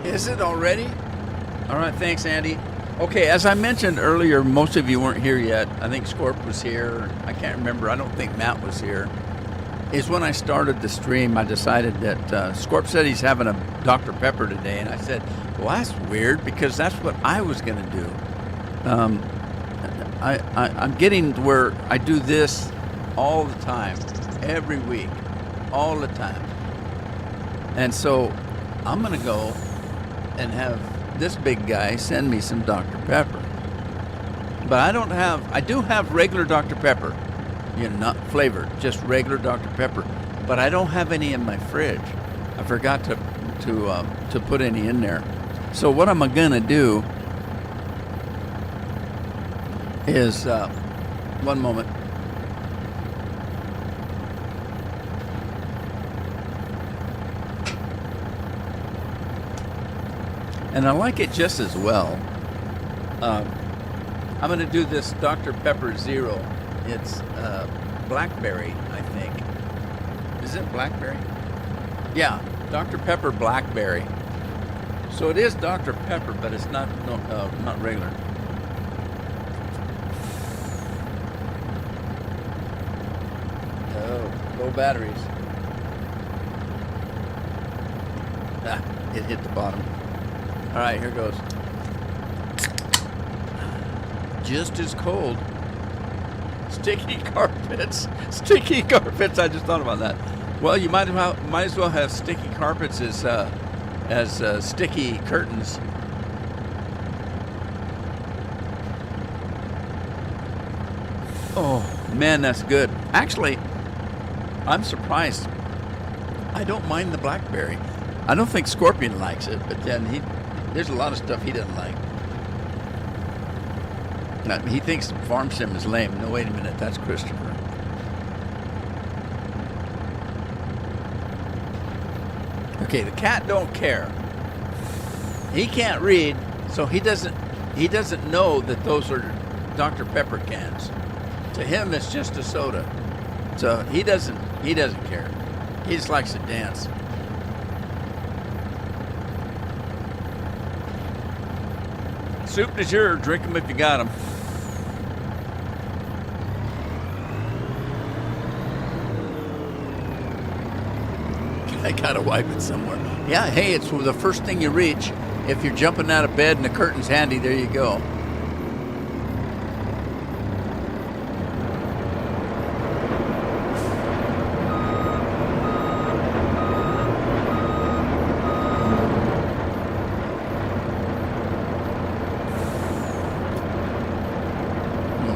Is it already? All right, thanks, Andy. Okay, as I mentioned earlier, most of you weren't here yet. I think Scorp was here. I can't remember. I don't think Matt was here. Is when I started the stream, I decided that Scorp said he's having a Dr. Pepper today, and I said, well, that's weird because that's what I was going to do. I'm getting to where I do this all the time, every week, all the time. And so I'm going to go and have this big guy send me some Dr. Pepper. But I do have regular Dr. Pepper, not flavored, just regular Dr. Pepper. But I don't have any in my fridge. I forgot to put any in there. So what I'm gonna do is, one moment. And I like it just as well. I'm going to do this Dr. Pepper Zero. It's blackberry, I think. Is it blackberry? Yeah, Dr. Pepper blackberry. So it is Dr. Pepper, but it's not regular. Oh, low batteries. Ah, it hit the bottom. All right, here goes. Just as cold. Sticky carpets. Sticky carpets. I just thought about that. Well, you might as well have sticky carpets as sticky curtains. Oh man, that's good. Actually, I'm surprised. I don't mind the blackberry. I don't think Scorpion likes it, but then there's a lot of stuff he doesn't like. Now, he thinks Farm Sim is lame. No, wait a minute. That's Christopher. Okay, the cat don't care. He can't read, so he doesn't know that those are Dr. Pepper cans. To him, it's just a soda. So he doesn't care. He just likes to dance. Soup de jour, drink them if you got them. I gotta wipe it somewhere. Yeah, hey, it's the first thing you reach. If you're jumping out of bed and the curtain's handy, there you go.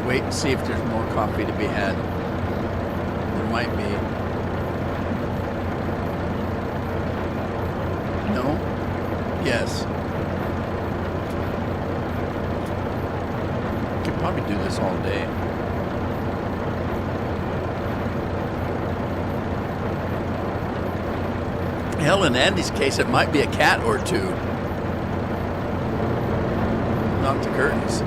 Wait and see if there's more coffee to be had. There might be. No? Yes. Could probably do this all day. Hell, in Andy's case, it might be a cat or two. Not the curtains.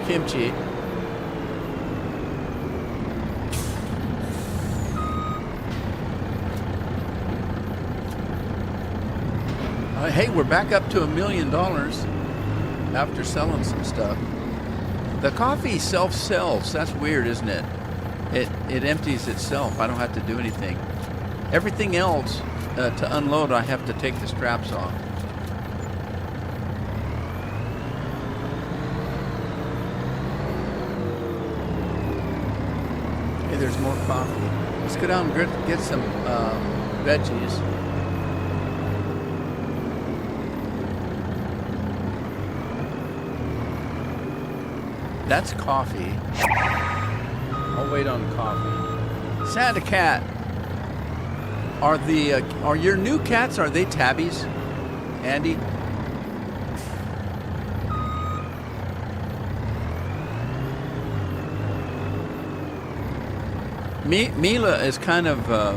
Kimchi. Hey, we're back up to $1 million after selling some stuff. The coffee self-sells. That's weird, isn't it? It empties itself. I don't have to do anything. Everything else, to unload, I have to take the straps off. There's more coffee. Let's go down and get some veggies. That's coffee. I'll wait on coffee. Santa Cat. Are your new cats, are they tabbies, Andy? Mila is kind of a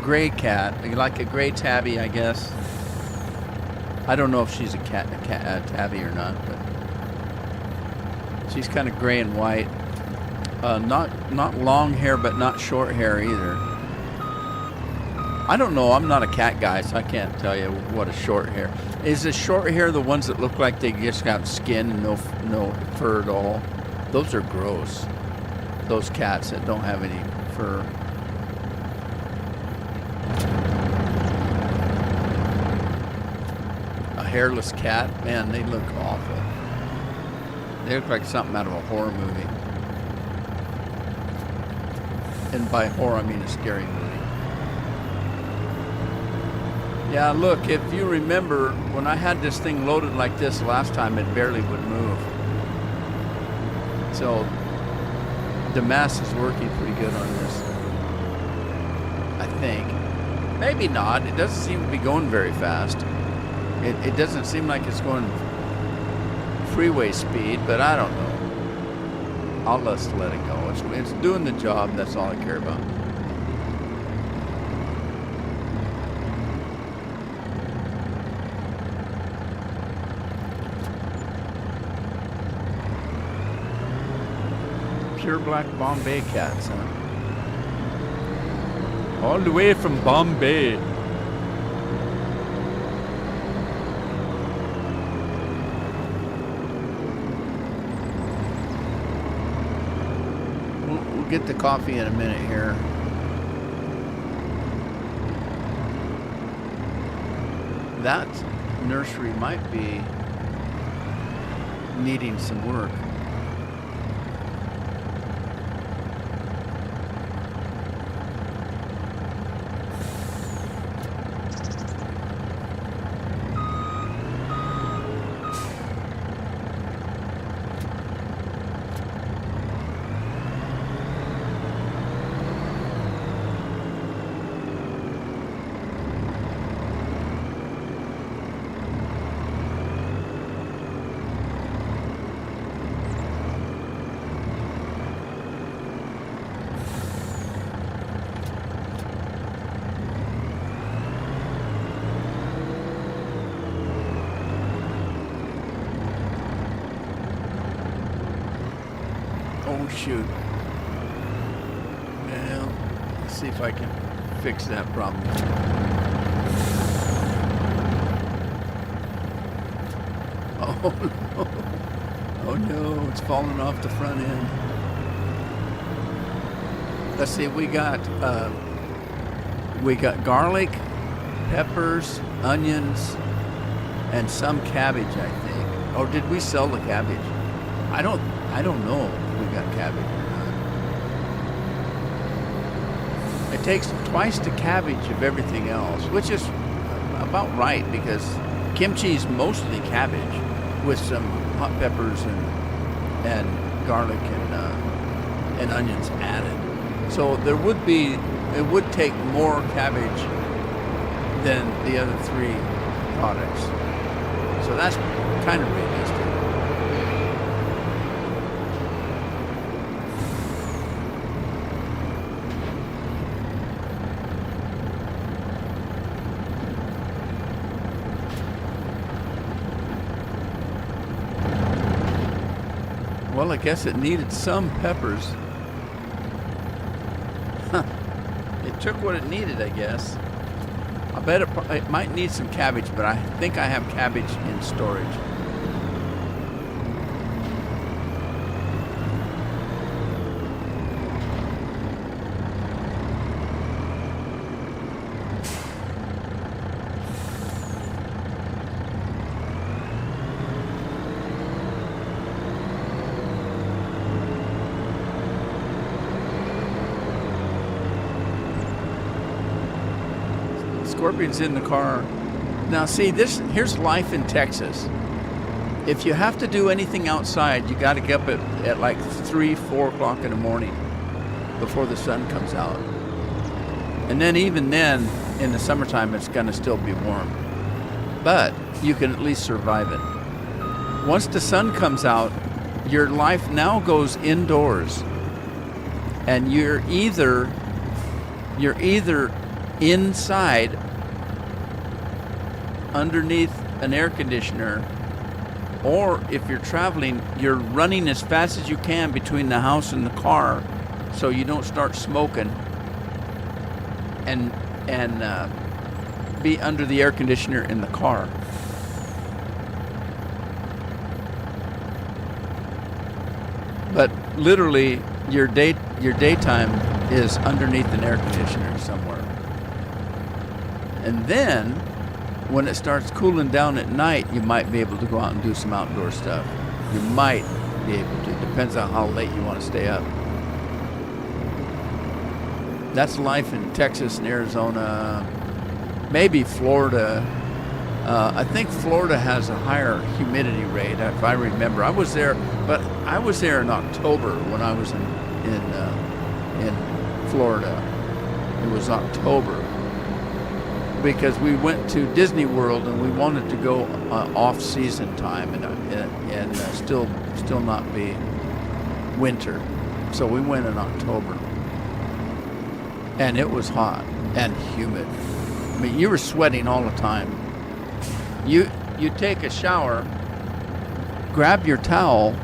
gray cat, like a gray tabby, I guess. I don't know if she's a tabby or not, but she's kind of gray and white. Not long hair, but not short hair either. I don't know. I'm not a cat guy, so I can't tell you what a short hair is. The short hair the ones that look like they just got skin and no fur at all? Those are gross. Those cats that don't have any fur. A hairless cat, man, they look awful. They look like something out of a horror movie. And by horror, I mean a scary movie. Yeah, look, if you remember, when I had this thing loaded like this last time, it barely would move. So, the mass is working pretty good on this. I think. Maybe not. It doesn't seem to be going very fast. It doesn't seem like it's going freeway speed, but I don't know. I'll just let it go. It's doing the job. That's all I care about. Pure black Bombay cats, huh? All the way from Bombay. We'll get the coffee in a minute here. That nursery might be needing some work. Oh shoot. Well, let's see if I can fix that problem. Oh no. Oh no, it's falling off the front end. Let's see, we got garlic, peppers, onions, and some cabbage, I think. Or did we sell the cabbage? I don't know if we got cabbage or not. It takes twice the cabbage of everything else, which is about right because kimchi is mostly cabbage with some hot peppers and garlic and onions added. So it would take more cabbage than the other three products. So that's kind of realistic. Well, I guess it needed some peppers. Huh. It took what it needed, I guess. I bet it might need some cabbage, but I think I have cabbage in storage. Scorpion's in the car. Now see, here's life in Texas. If you have to do anything outside, you got to get up at like 3, 4 o'clock in the morning before the sun comes out. And then even then, in the summertime, it's going to still be warm. But you can at least survive it. Once the sun comes out, your life now goes indoors. And you're either inside underneath an air conditioner, or if you're traveling, you're running as fast as you can between the house and the car, so you don't start smoking, and be under the air conditioner in the car. But literally, your daytime is underneath an air conditioner somewhere. And then, when it starts cooling down at night, you might be able to go out and do some outdoor stuff. You might be able to. Depends on how late you want to stay up. That's life in Texas and Arizona, maybe Florida. I think Florida has a higher humidity rate, if I remember. I was there, but I was there in October when I was in Florida. It was October because we went to Disney World and we wanted to go off-season time and still not be winter. So we went in October, and it was hot and humid. I mean, you were sweating all the time. You take a shower, grab your towel,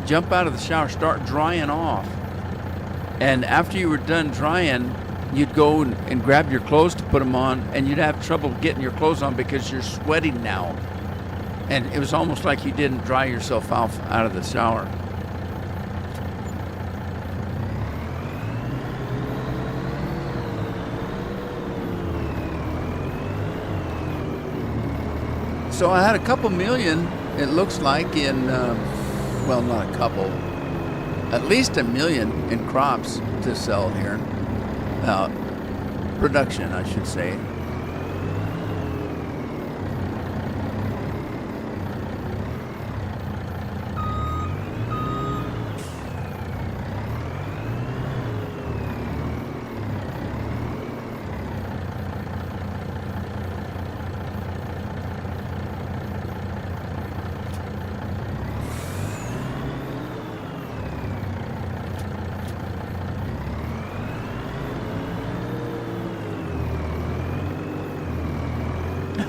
jump out of the shower, start drying off. And after you were done drying, you'd go and grab your clothes to put them on, and you'd have trouble getting your clothes on because you're sweating now. And it was almost like you didn't dry yourself off out of the shower. So I had a couple million, it looks like, in, well, not a couple, at least $1 million in crops to sell here. Production, I should say.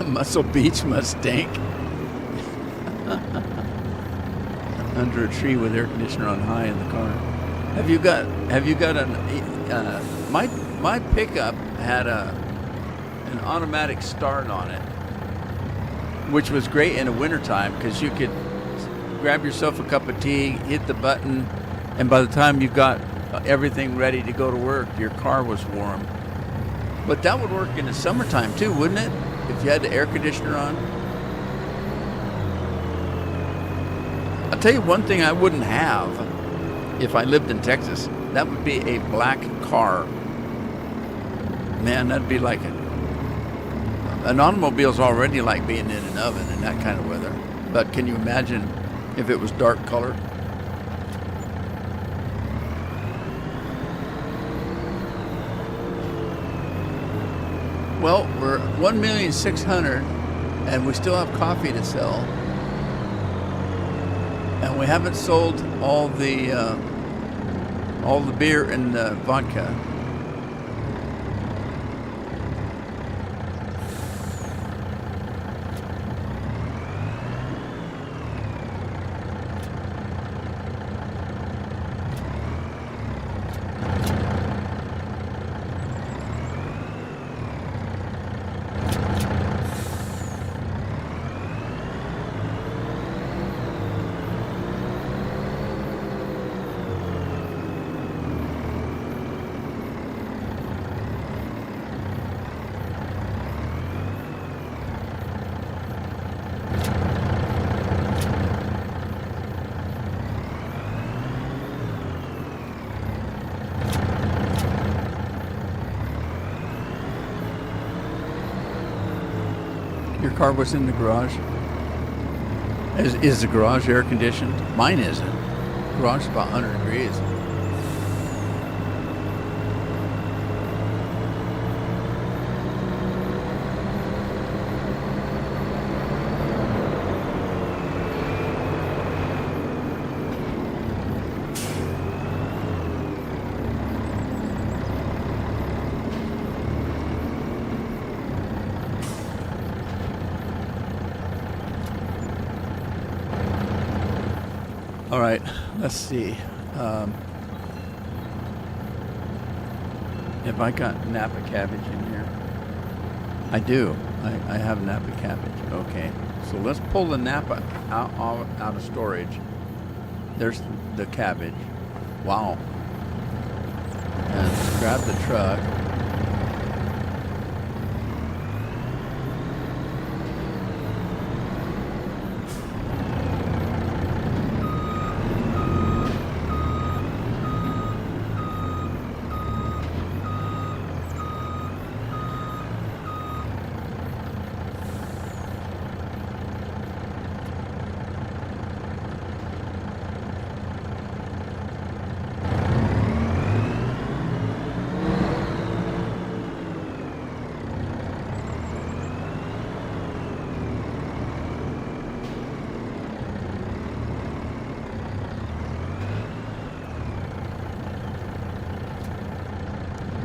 Muscle Beach must stink. Under a tree with air conditioner on high in the car. Have you got my pickup had an automatic start on it, which was great in the wintertime because you could grab yourself a cup of tea, hit the button, and by the time you got everything ready to go to work, your car was warm. But that would work in the summertime too, wouldn't it? If you had the air conditioner on. I'll tell you one thing I wouldn't have if I lived in Texas. That would be a black car. Man, that'd be like an automobile's already like being in an oven in that kind of weather. But can you imagine if it was dark color? Well, we're 1,600,000 and we still have coffee to sell. And we haven't sold all the beer and the vodka. Your car was in the garage? Is the garage air conditioned? Mine isn't. The garage is about 100 degrees. All right, let's see. Um, have I got Napa cabbage in here? I do. I have Napa cabbage. Okay, so let's pull the Napa out of storage. There's the cabbage. Wow. And grab the truck.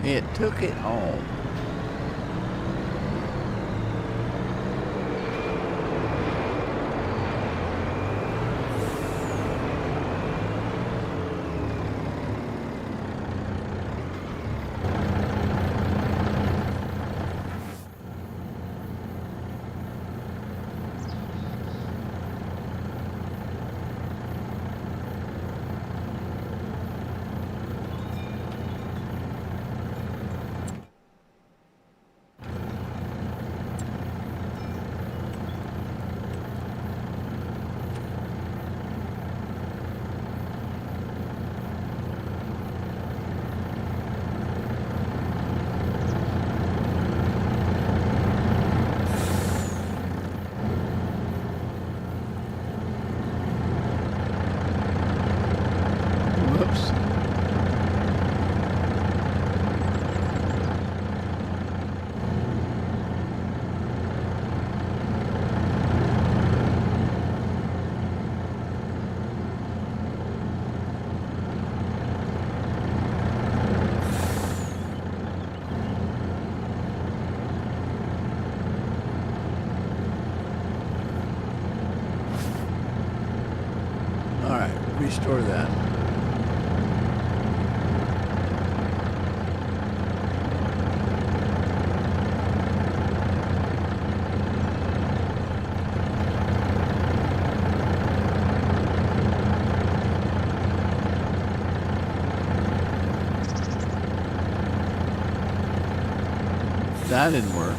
It took it home. Whoops. All right, restore that. That didn't work.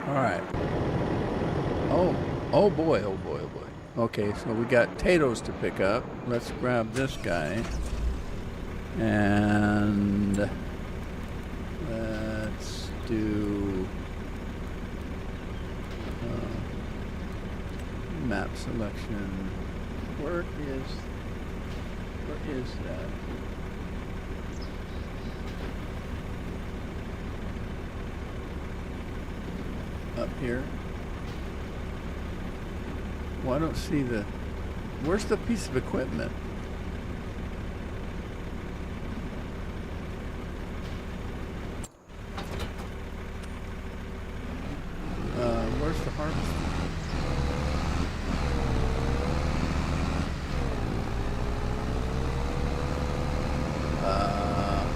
All right. Oh boy, oh boy, oh boy. Okay, so we got potatoes to pick up. Let's grab this guy. And let's do map selection. Where is that? Up here. Well, I don't see the. Where's the piece of equipment? Where's the harvest?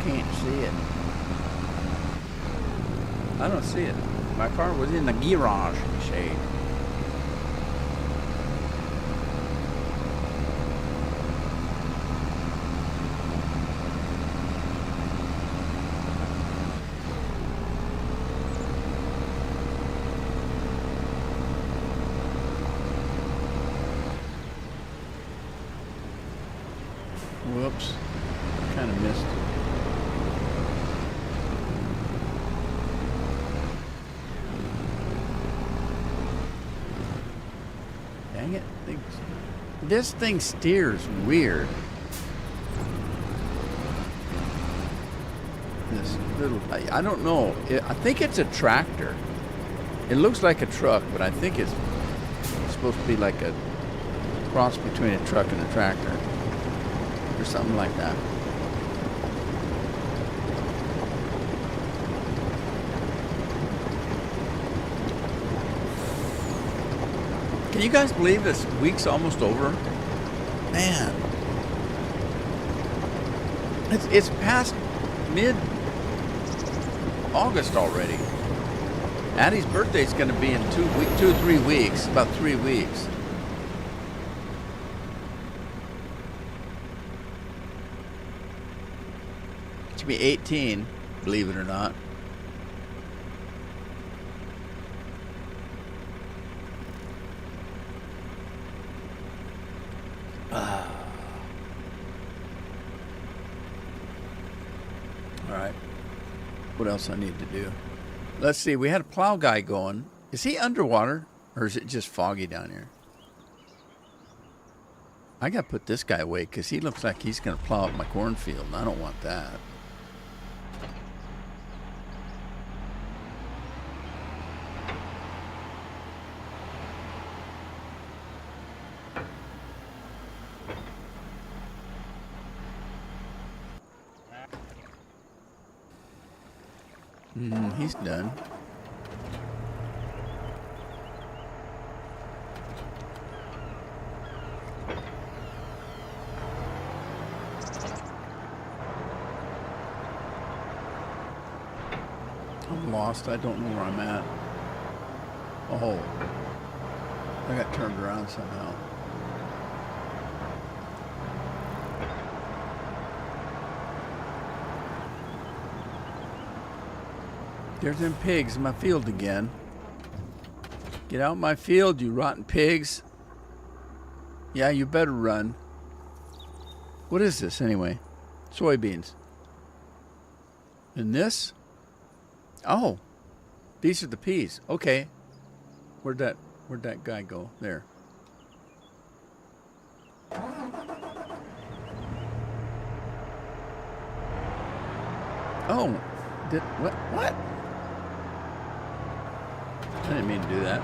Can't see it. I don't see it. My car was in the garage, you say. Whoops. Kind of missed it. this thing steers weird. This little, I don't know. I think it's a tractor. It looks like a truck, but I think it's supposed to be like a cross between a truck and a tractor or something like that. Can you guys believe this week's almost over? Man. It's past mid-August already. Addie's birthday's going to be in 2 or 3 weeks, about 3 weeks. She'll be 18, believe it or not. All right. What else I need to do? Let's see. We had a plow guy going. Is he underwater or is it just foggy down here? I got to put this guy away because he looks like he's going to plow up my cornfield, and I don't want that. He's done. I'm lost. I don't know where I'm at. Oh. I got turned around somehow. There's them pigs in my field again. Get out my field, you rotten pigs. Yeah, you better run. What is this anyway? Soybeans. And this? Oh, these are the peas. Okay. Where'd that guy go? There. Oh, what? I didn't mean to do that.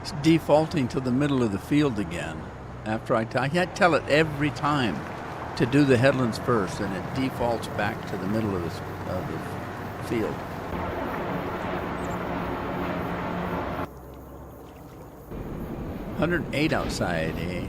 It's defaulting to the middle of the field again. After I tell it every time to do the headlands first, and it defaults back to the middle of the field. $108 outside, eh?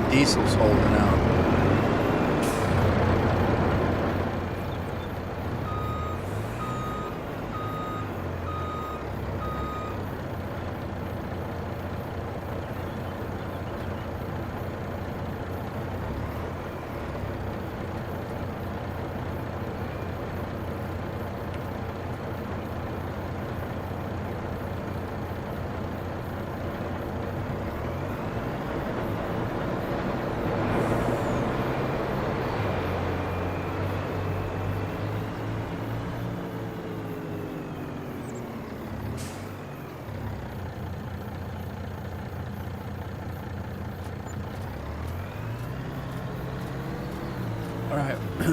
Diesel's holding out.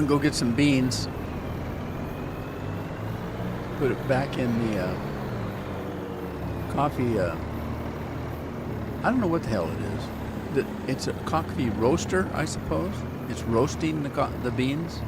Go get some beans. Put it back in the coffee. I don't know what the hell it is. It's a coffee roaster, I suppose. It's roasting the beans.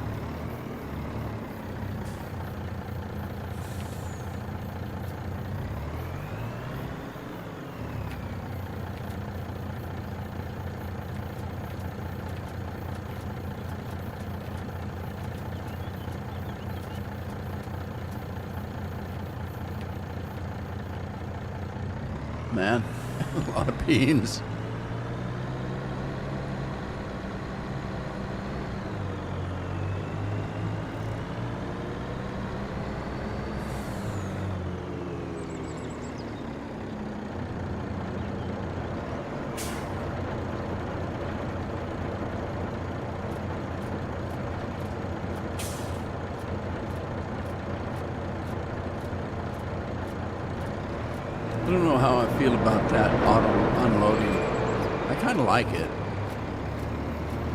Man, a lot of beans. I don't know how I feel about that auto unloading. I kind of like it.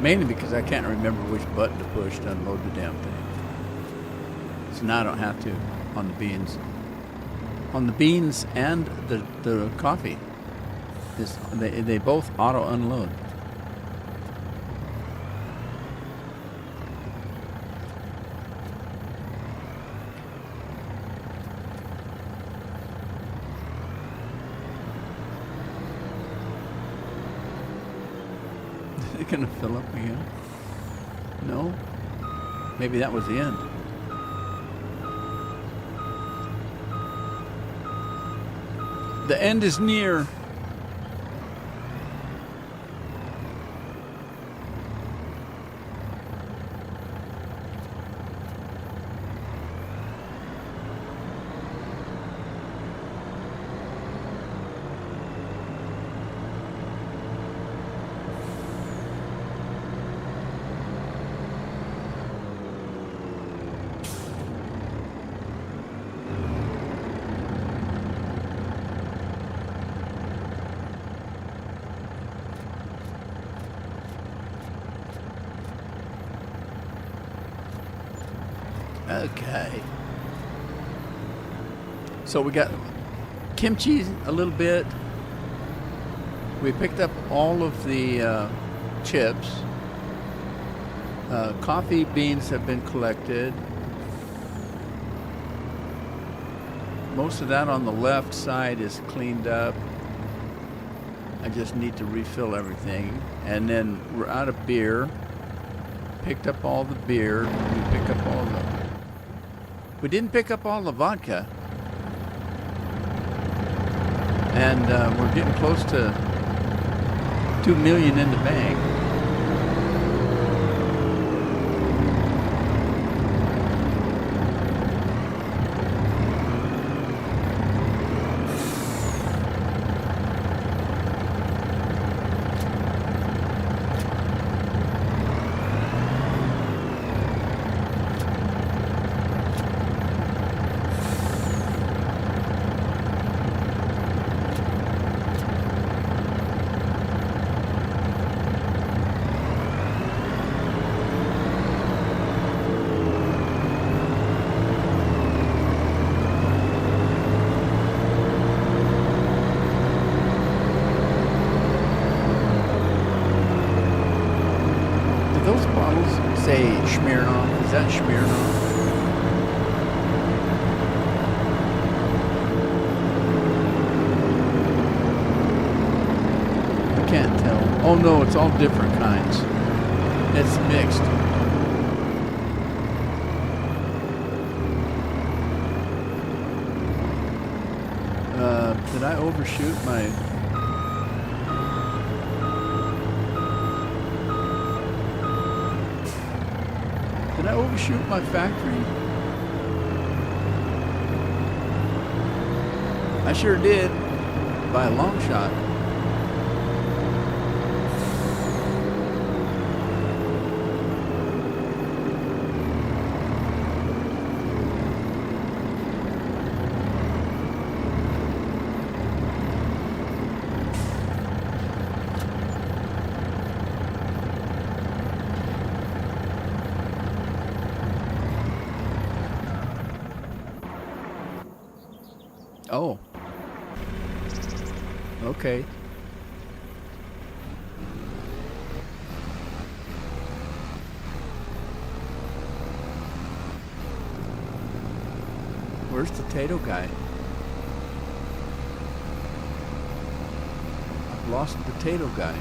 Mainly because I can't remember which button to push to unload the damn thing. So now I don't have to on the beans. On the beans and the coffee. They both auto unload. Is it gonna fill up again? No? Maybe that was the end. The end is near. Okay. So we got kimchi a little bit. We picked up all of the chips. Coffee beans have been collected. Most of that on the left side is cleaned up. I just need to refill everything. And then we're out of beer. Picked up all the beer. We didn't pick up all the vodka. And we're getting close to 2 million in the bank. Those bottles say Smirnoff. Is that Smirnoff? I can't tell. Oh no, it's all different kinds. It's mixed. Did I overshoot my... Did I overshoot my factory? I sure did, by a long shot. Oh, Okay. Where's the potato guy? I've lost the potato guy.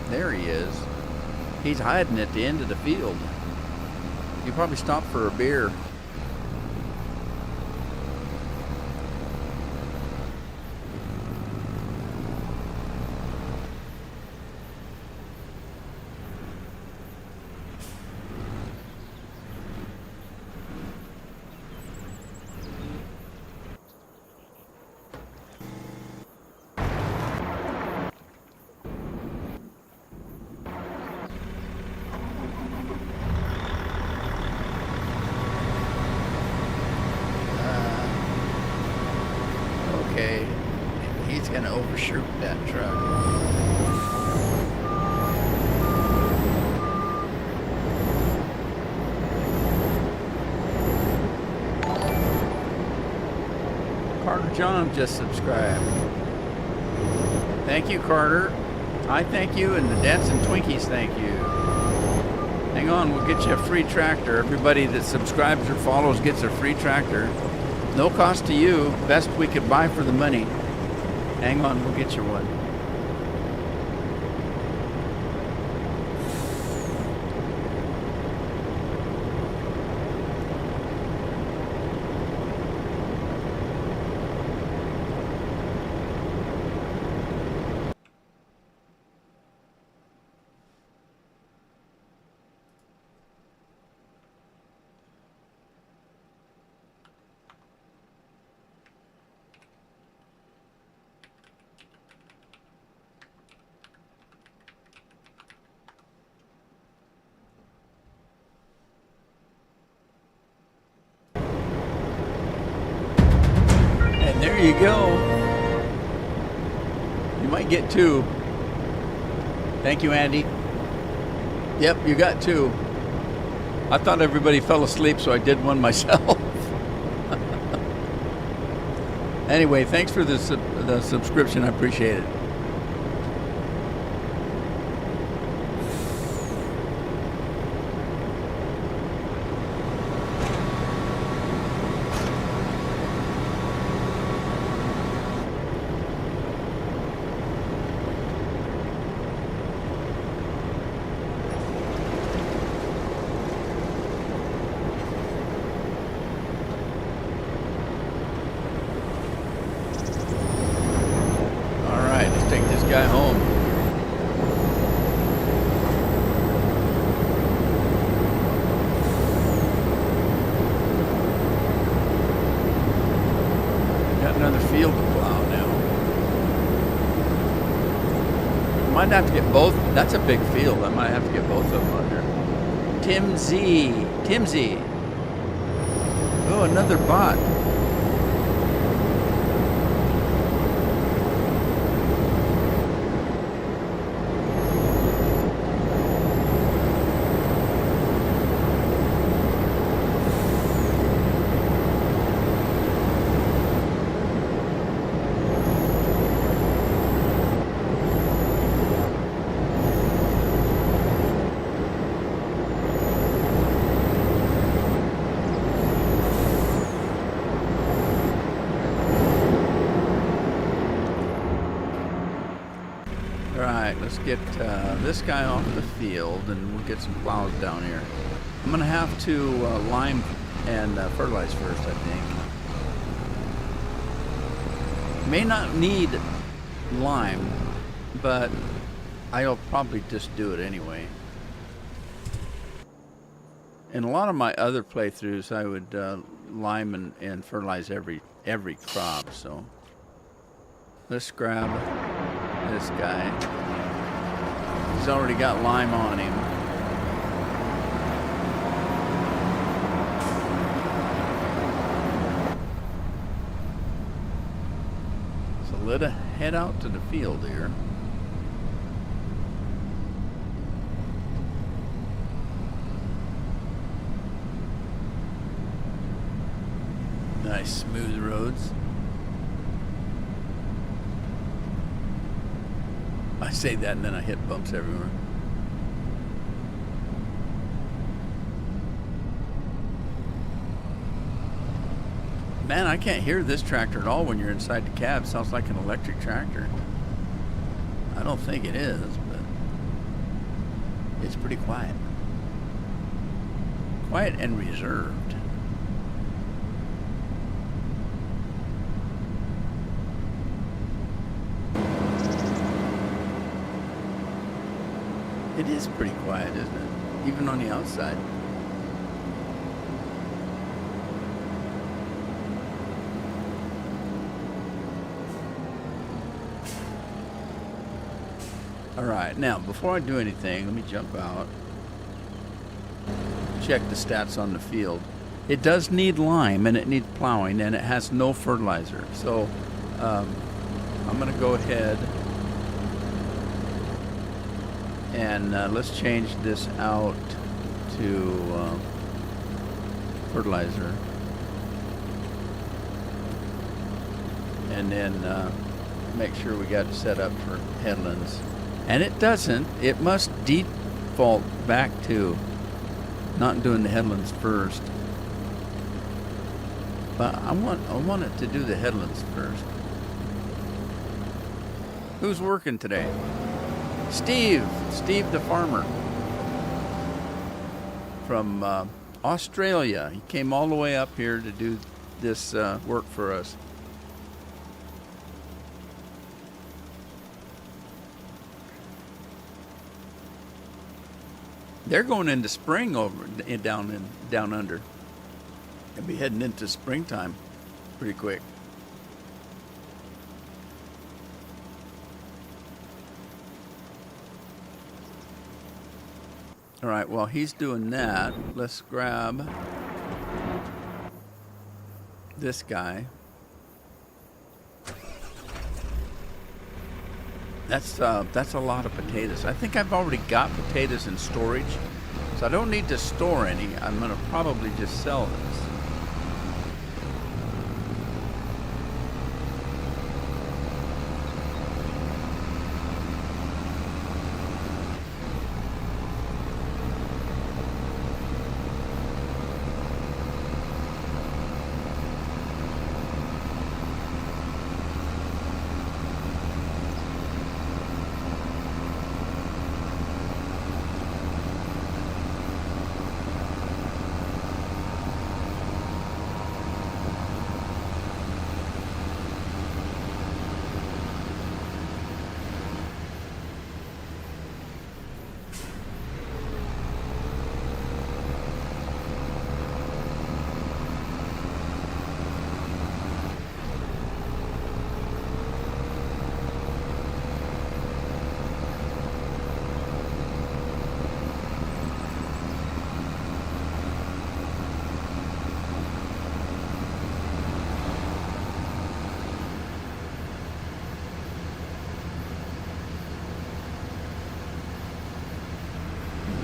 There he is. He's hiding at the end of the field. He probably stopped for a beer. Okay, he's gonna overshoot that truck. Carter John just subscribed. Thank you, Carter. I thank you, and the Dancing Twinkies thank you. Hang on, we'll get you a free tractor. Everybody that subscribes or follows gets a free tractor. No cost to you. Best we could buy for the money. Hang on, we'll get you one. And there you go. You might get two. Thank you, Andy. Yep, you got two. I thought everybody fell asleep, so I did one myself. Anyway, thanks for the subscription. I appreciate it. Guy home. Got another field to plow now. Might have to get both. That's a big field. I might have to get both of them under. Tim Z. Oh, another bot. Alright, let's get this guy off the field and we'll get some plows down here. I'm going to have to lime and fertilize first, I think. May not need lime, but I'll probably just do it anyway. In a lot of my other playthroughs, I would lime and fertilize every crop, so let's grab this guy. He's already got lime on him. So let's head out to the field here. Nice smooth roads. I say that and then I hit bumps everywhere. Man, I can't hear this tractor at all when you're inside the cab. It sounds like an electric tractor. I don't think it is, but it's pretty quiet. Quiet and reserved. It is pretty quiet, isn't it? Even on the outside. All right, now before I do anything, let me jump out. Check the stats on the field. It does need lime and it needs plowing and it has no fertilizer. So I'm going to go ahead and let's change this out to fertilizer. And then make sure we got it set up for headlands. And it doesn't. It must default back to not doing the headlands first. But I want it to do the headlands first. Who's working today? Steve the farmer from Australia. He came all the way up here to do this work for us. They're going into spring down under. They'll be heading into springtime pretty quick. All right, while he's doing that, let's grab this guy. That's a lot of potatoes. I think I've already got potatoes in storage, so I don't need to store any. I'm gonna probably just sell this.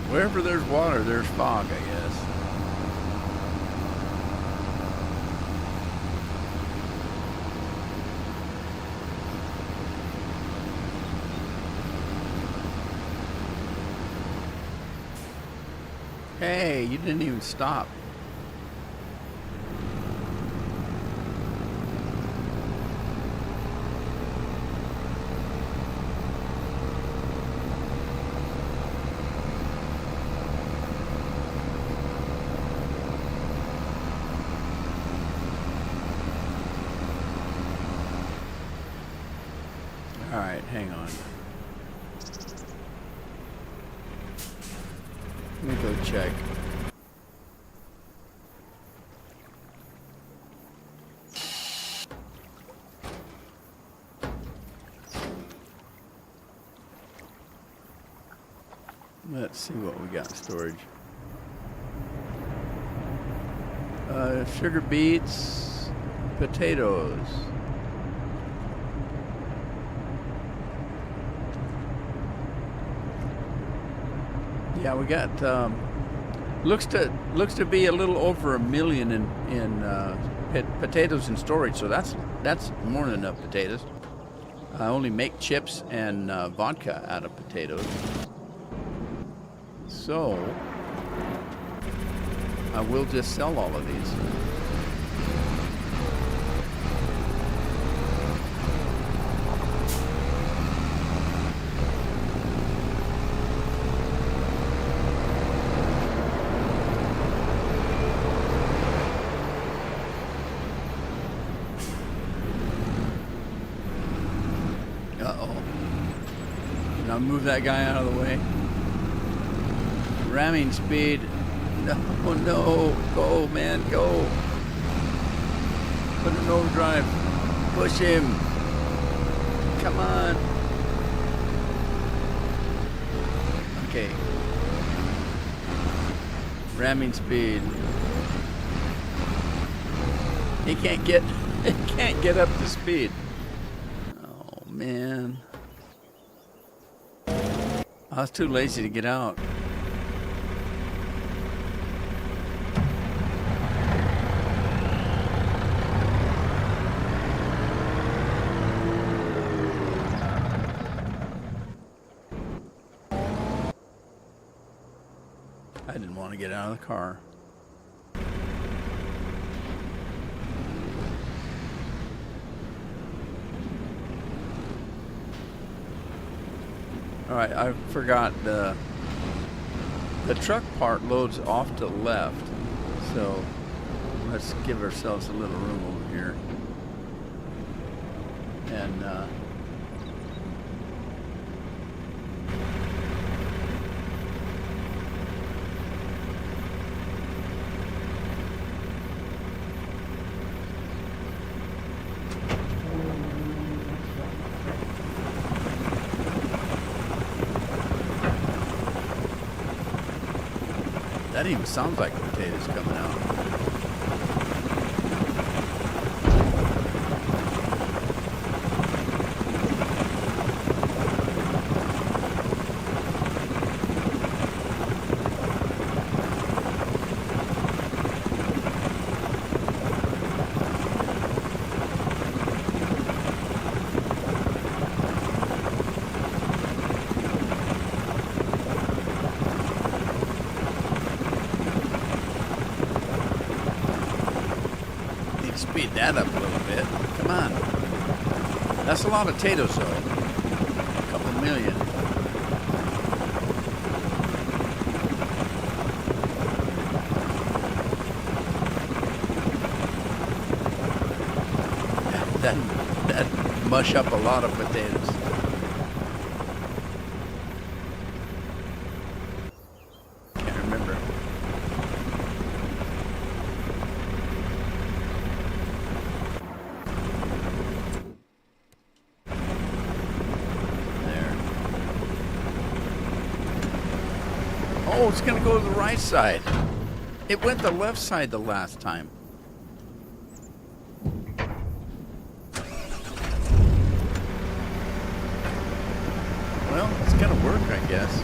Wherever there's water, there's fog, I guess. Hey, you didn't even stop. All right, hang on. Let me go check. Let's see what we got in storage. Sugar beets, potatoes. Yeah, we got looks to be a little over 1 million in potatoes in storage, so that's more than enough potatoes. I only make chips and vodka out of potatoes. So I will just sell all of these. Uh-oh. Now move that guy out of the way. Ramming speed. No, no. Go, man, go. Put an overdrive. Push him. Come on. Okay. Ramming speed. He can't get up to speed. Oh man. I was too lazy to get out. I didn't want to get out of the car. All right, I forgot the truck part loads off to the left, so let's give ourselves a little room over here. And that even sounds like potatoes coming out. Speed that up a little bit. Come on. That's a lot of potatoes, though. A couple million. That mush up a lot of potatoes. Can't remember. Oh, it's going to go to the right side. It went the left side the last time. Well, it's going to work, I guess.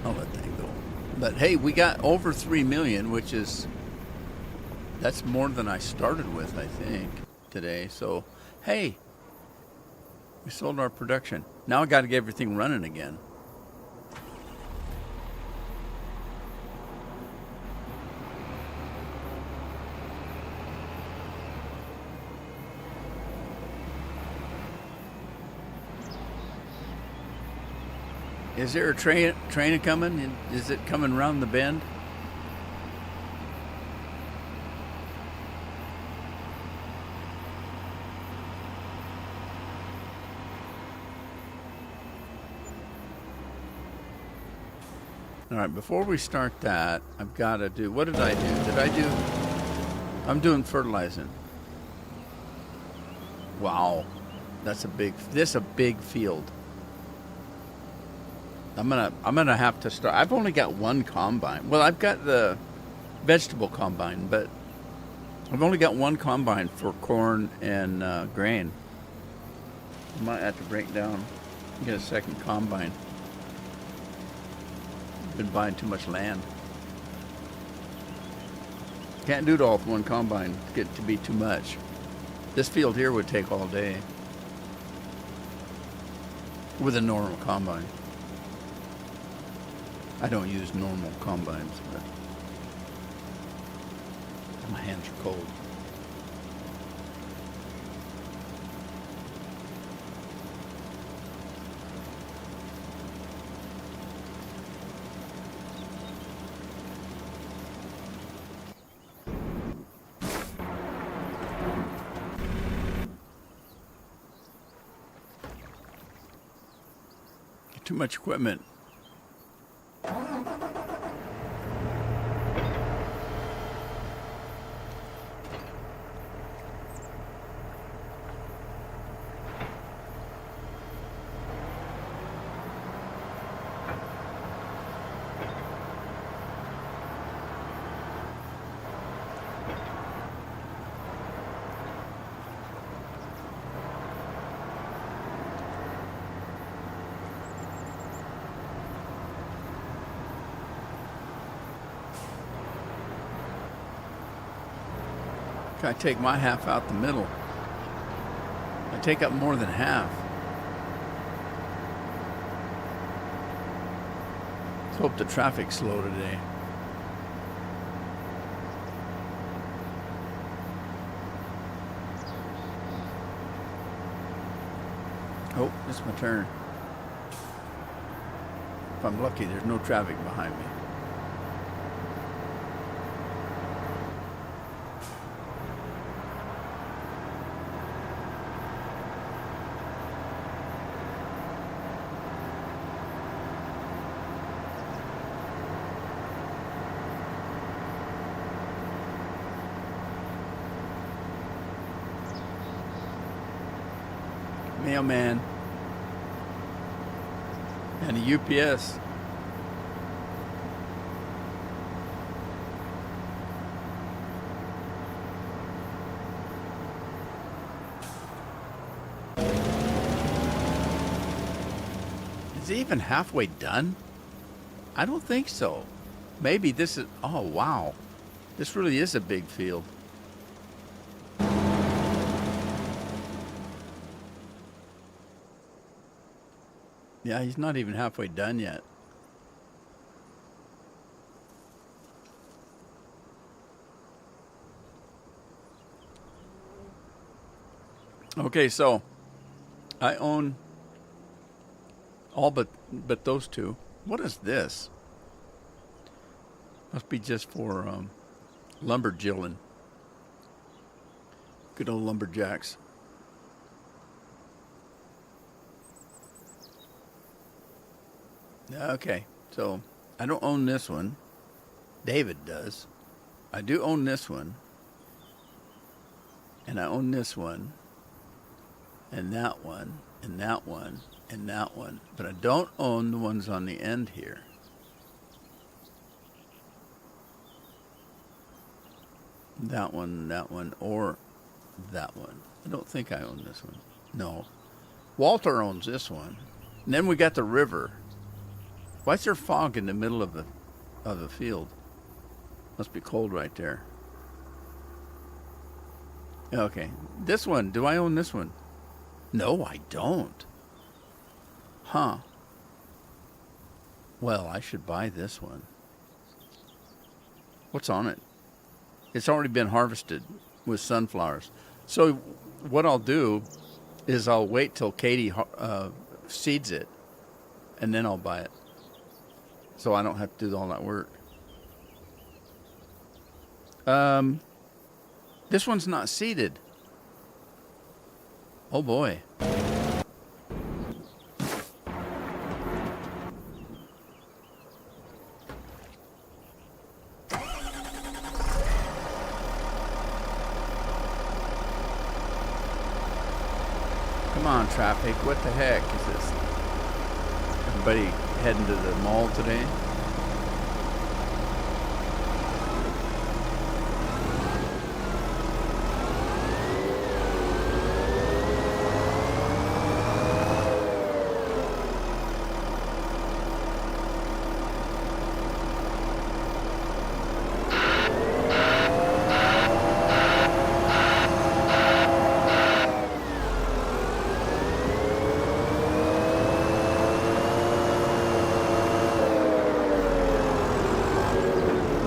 I'll let that go. But hey, we got over 3 million, which is, that's more than I started with, I think, today. So, hey, we sold our production. Now I got to get everything running again. Is there a train coming? Is it coming around the bend? All right, before we start that, I've got to do, what did I do? I'm doing fertilizing. Wow. This a big field. I'm gonna have to start. I've only got one combine. Well, I've got the vegetable combine, but I've only got one combine for corn and grain. I might have to break down, get a second combine. Been buying too much land. Can't do it all with one combine. Get to be too much. This field here would take all day with a normal combine. I don't use normal combines, but my hands are cold. Too much equipment. I take my half out the middle. I take up more than half. Let's hope the traffic's slow today. Oh, it's my turn. If I'm lucky, there's no traffic behind me. Mailman and a UPS. Is it even halfway done? I don't think so. Maybe this is, oh wow. This really is a big field. Yeah, he's not even halfway done yet. Okay, so I own all but those two. What is this? Must be just for lumberjilling. Good old lumberjacks. Okay, so I don't own this one. David does. I do own this one. And I own this one. And that one. And that one. And that one. But I don't own the ones on the end here. That one, or that one. I don't think I own this one. No. Walter owns this one. And then we got the river. Why is there fog in the middle of the field? Must be cold right there. Okay. This one, do I own this one? No, I don't. Huh. Well, I should buy this one. What's on it? It's already been harvested with sunflowers. So what I'll do is I'll wait till Katie seeds it, and then I'll buy it. So I don't have to do all that work. This one's not seeded. Oh boy. on, traffic. What the heck is this? Everybody heading to the mall today?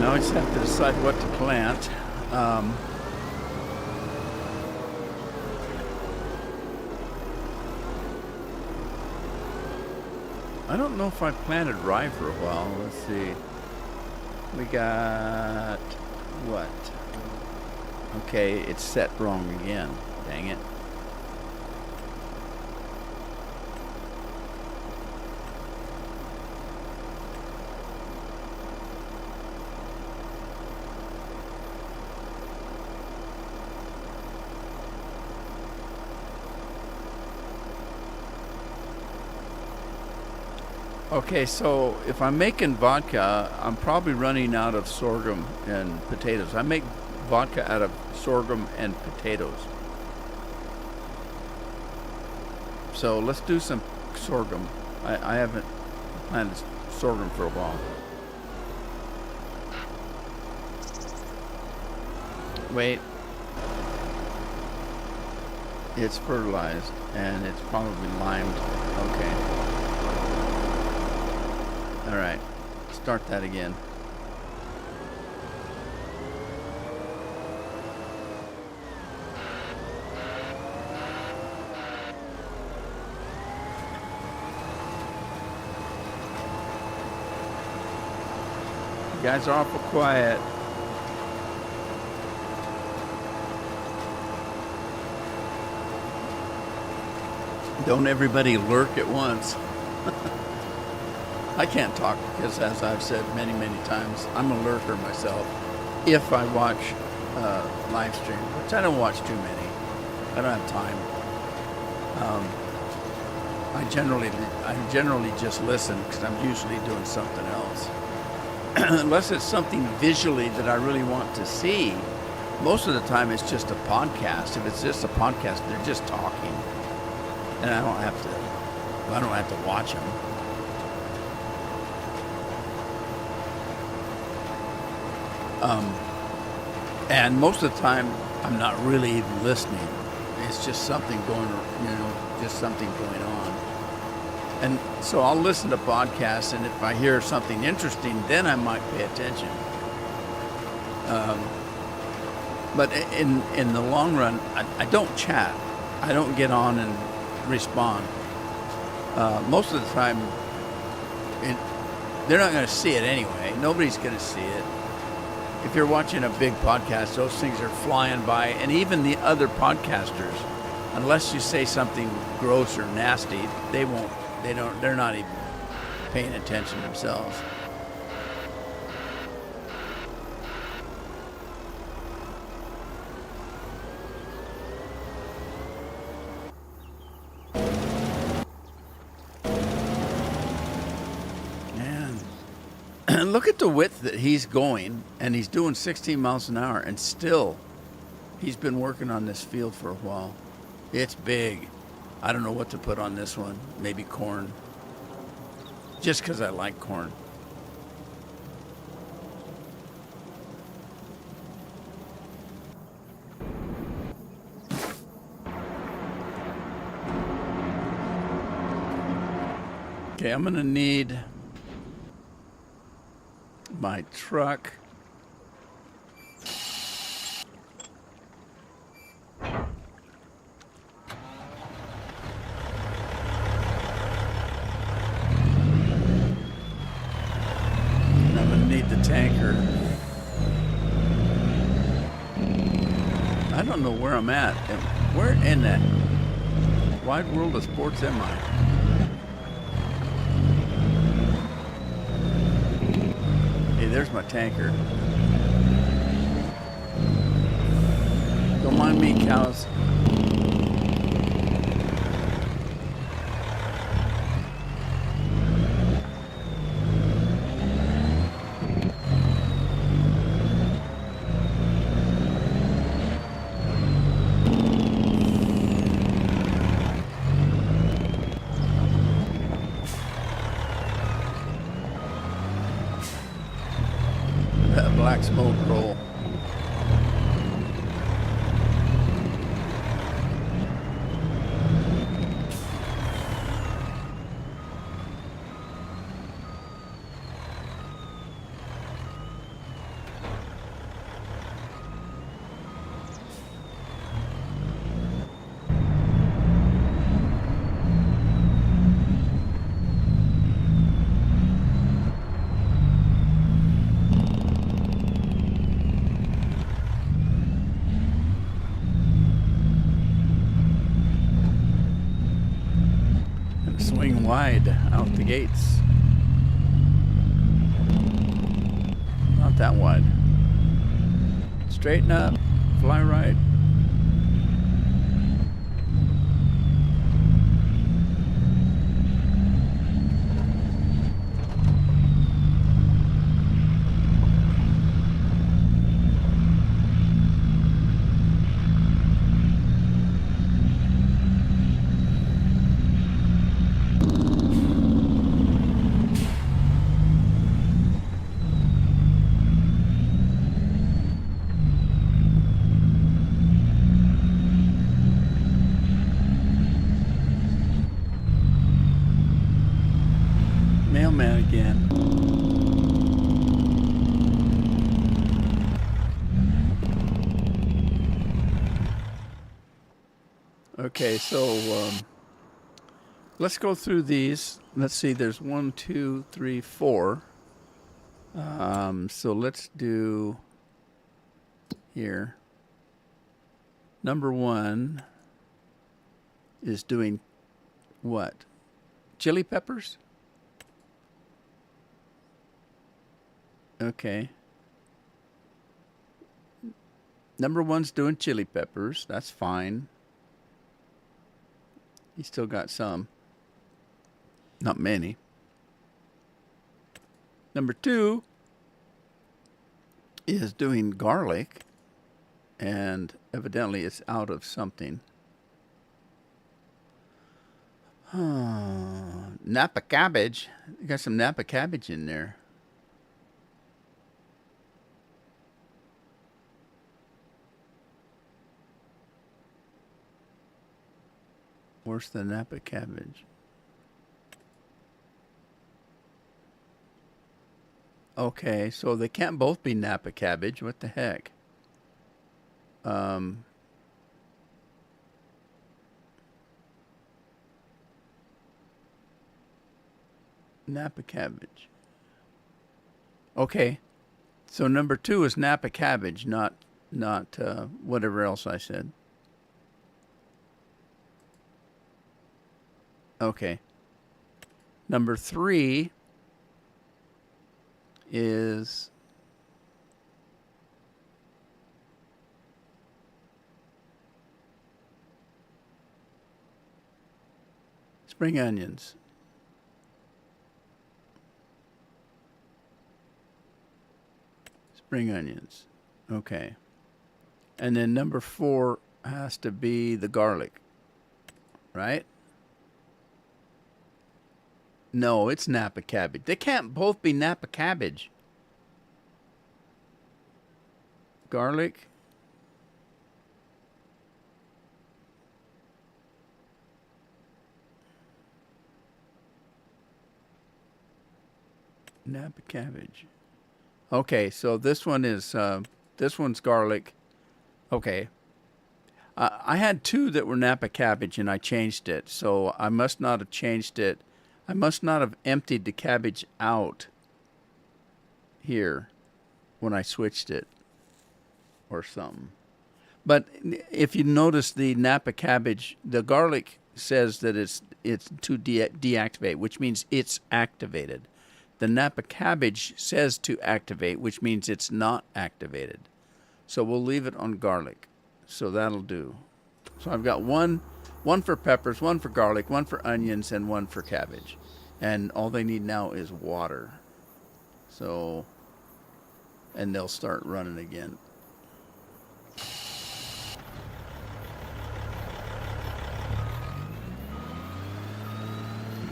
Now I just have to decide what to plant. I don't know if I planted rye for a while. Let's see. We got what? Okay, it's set wrong again. Dang it. Okay, so if I'm making vodka, I'm probably running out of sorghum and potatoes. I make vodka out of sorghum and potatoes. So let's do some sorghum. I haven't planted sorghum for a while. Wait. It's fertilized and it's probably limed. Okay. All right, start that again. You guys are awful quiet. Don't everybody lurk at once. I can't talk because, as I've said many, many times, I'm a lurker myself. If I watch live stream, which I don't watch too many, I don't have time. I generally just listen because I'm usually doing something else. Unless it's something visually that I really want to see, most of the time it's just a podcast. If it's just a podcast, they're just talking, and I don't have to watch them. And most of the time, I'm not really even listening. It's just something going on. And so I'll listen to podcasts, and if I hear something interesting, then I might pay attention. But in the long run, I don't chat. I don't get on and respond. Most of the time, they're not going to see it anyway. Nobody's going to see it. If you're watching a big podcast, those things are flying by, and even the other podcasters, unless you say something gross or nasty, they're not even paying attention themselves. Look at the width that he's going, and he's doing 16 miles an hour, and still he's been working on this field for a while. It's big. I don't know what to put on this one. Maybe corn. Just because I like corn. Okay, I'm going to need my truck. And I'm gonna need the tanker. I don't know where I'm at. Where in that wide world of sports am I? There's my tanker. Don't mind me, cows. black smoke roll. Swing wide out the gates. Not that wide. Straighten up, fly right. Mailman again. Okay, so let's go through these. Let's see, there's 1, 2, 3, 4. So let's do here. Number 1 is doing what? Chili peppers? Okay. Number 1's doing chili peppers. That's fine. He still got some. Not many. Number 2 is doing garlic. And evidently it's out of something. Napa cabbage. You got some Napa cabbage in there. Where's the Napa cabbage? Okay, so they can't both be Napa cabbage. What the heck? Napa cabbage. Okay, so number 2 is Napa cabbage, not whatever else I said. Okay. Number 3 is spring onions. Spring onions. Okay. And then number 4 has to be the garlic. Right? No, it's Napa cabbage. They can't both be Napa cabbage. Garlic. Napa cabbage. Okay, so this one is this one's garlic. Okay. I had 2 that were Napa cabbage and I changed it. So I must not have changed it. I must not have emptied the cabbage out here when I switched it or something. But if you notice the Napa cabbage, the garlic says that it's to deactivate, which means it's activated. The Napa cabbage says to activate, which means it's not activated. So we'll leave it on garlic. So that'll do. So I've got one for peppers, 1 for garlic, 1 for onions, and 1 for cabbage. And all they need now is water. So, and they'll start running again.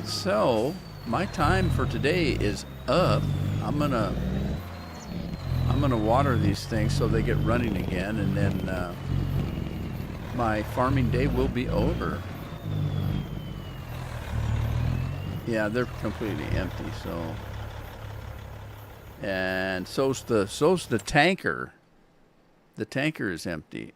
So, my time for today is up. I'm gonna I'm gonna water these things so they get running again, and then my farming day will be over. Yeah, they're completely empty. So, and so's the tanker. The tanker is empty.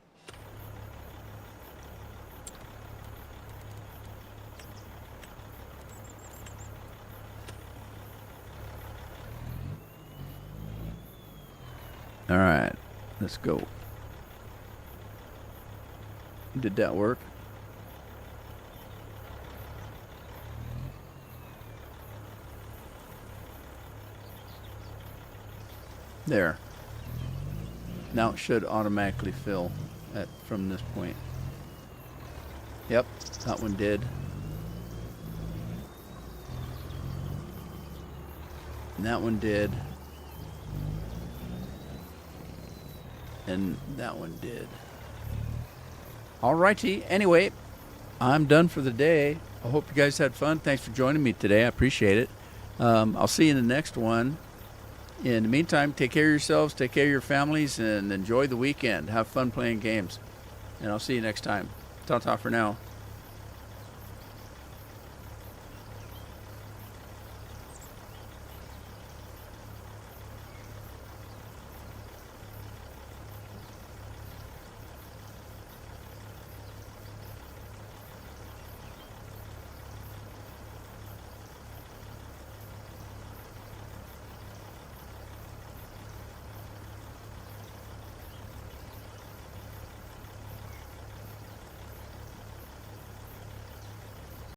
All right, let's go. Did that work? There. Now it should automatically fill from this point. Yep, that one did. And that one did. And that one did. Alrighty. Anyway, I'm done for the day. I hope you guys had fun. Thanks for joining me today. I appreciate it. I'll see you in the next one. In the meantime, take care of yourselves, take care of your families, and enjoy the weekend. Have fun playing games. And I'll see you next time. Ta-ta for now.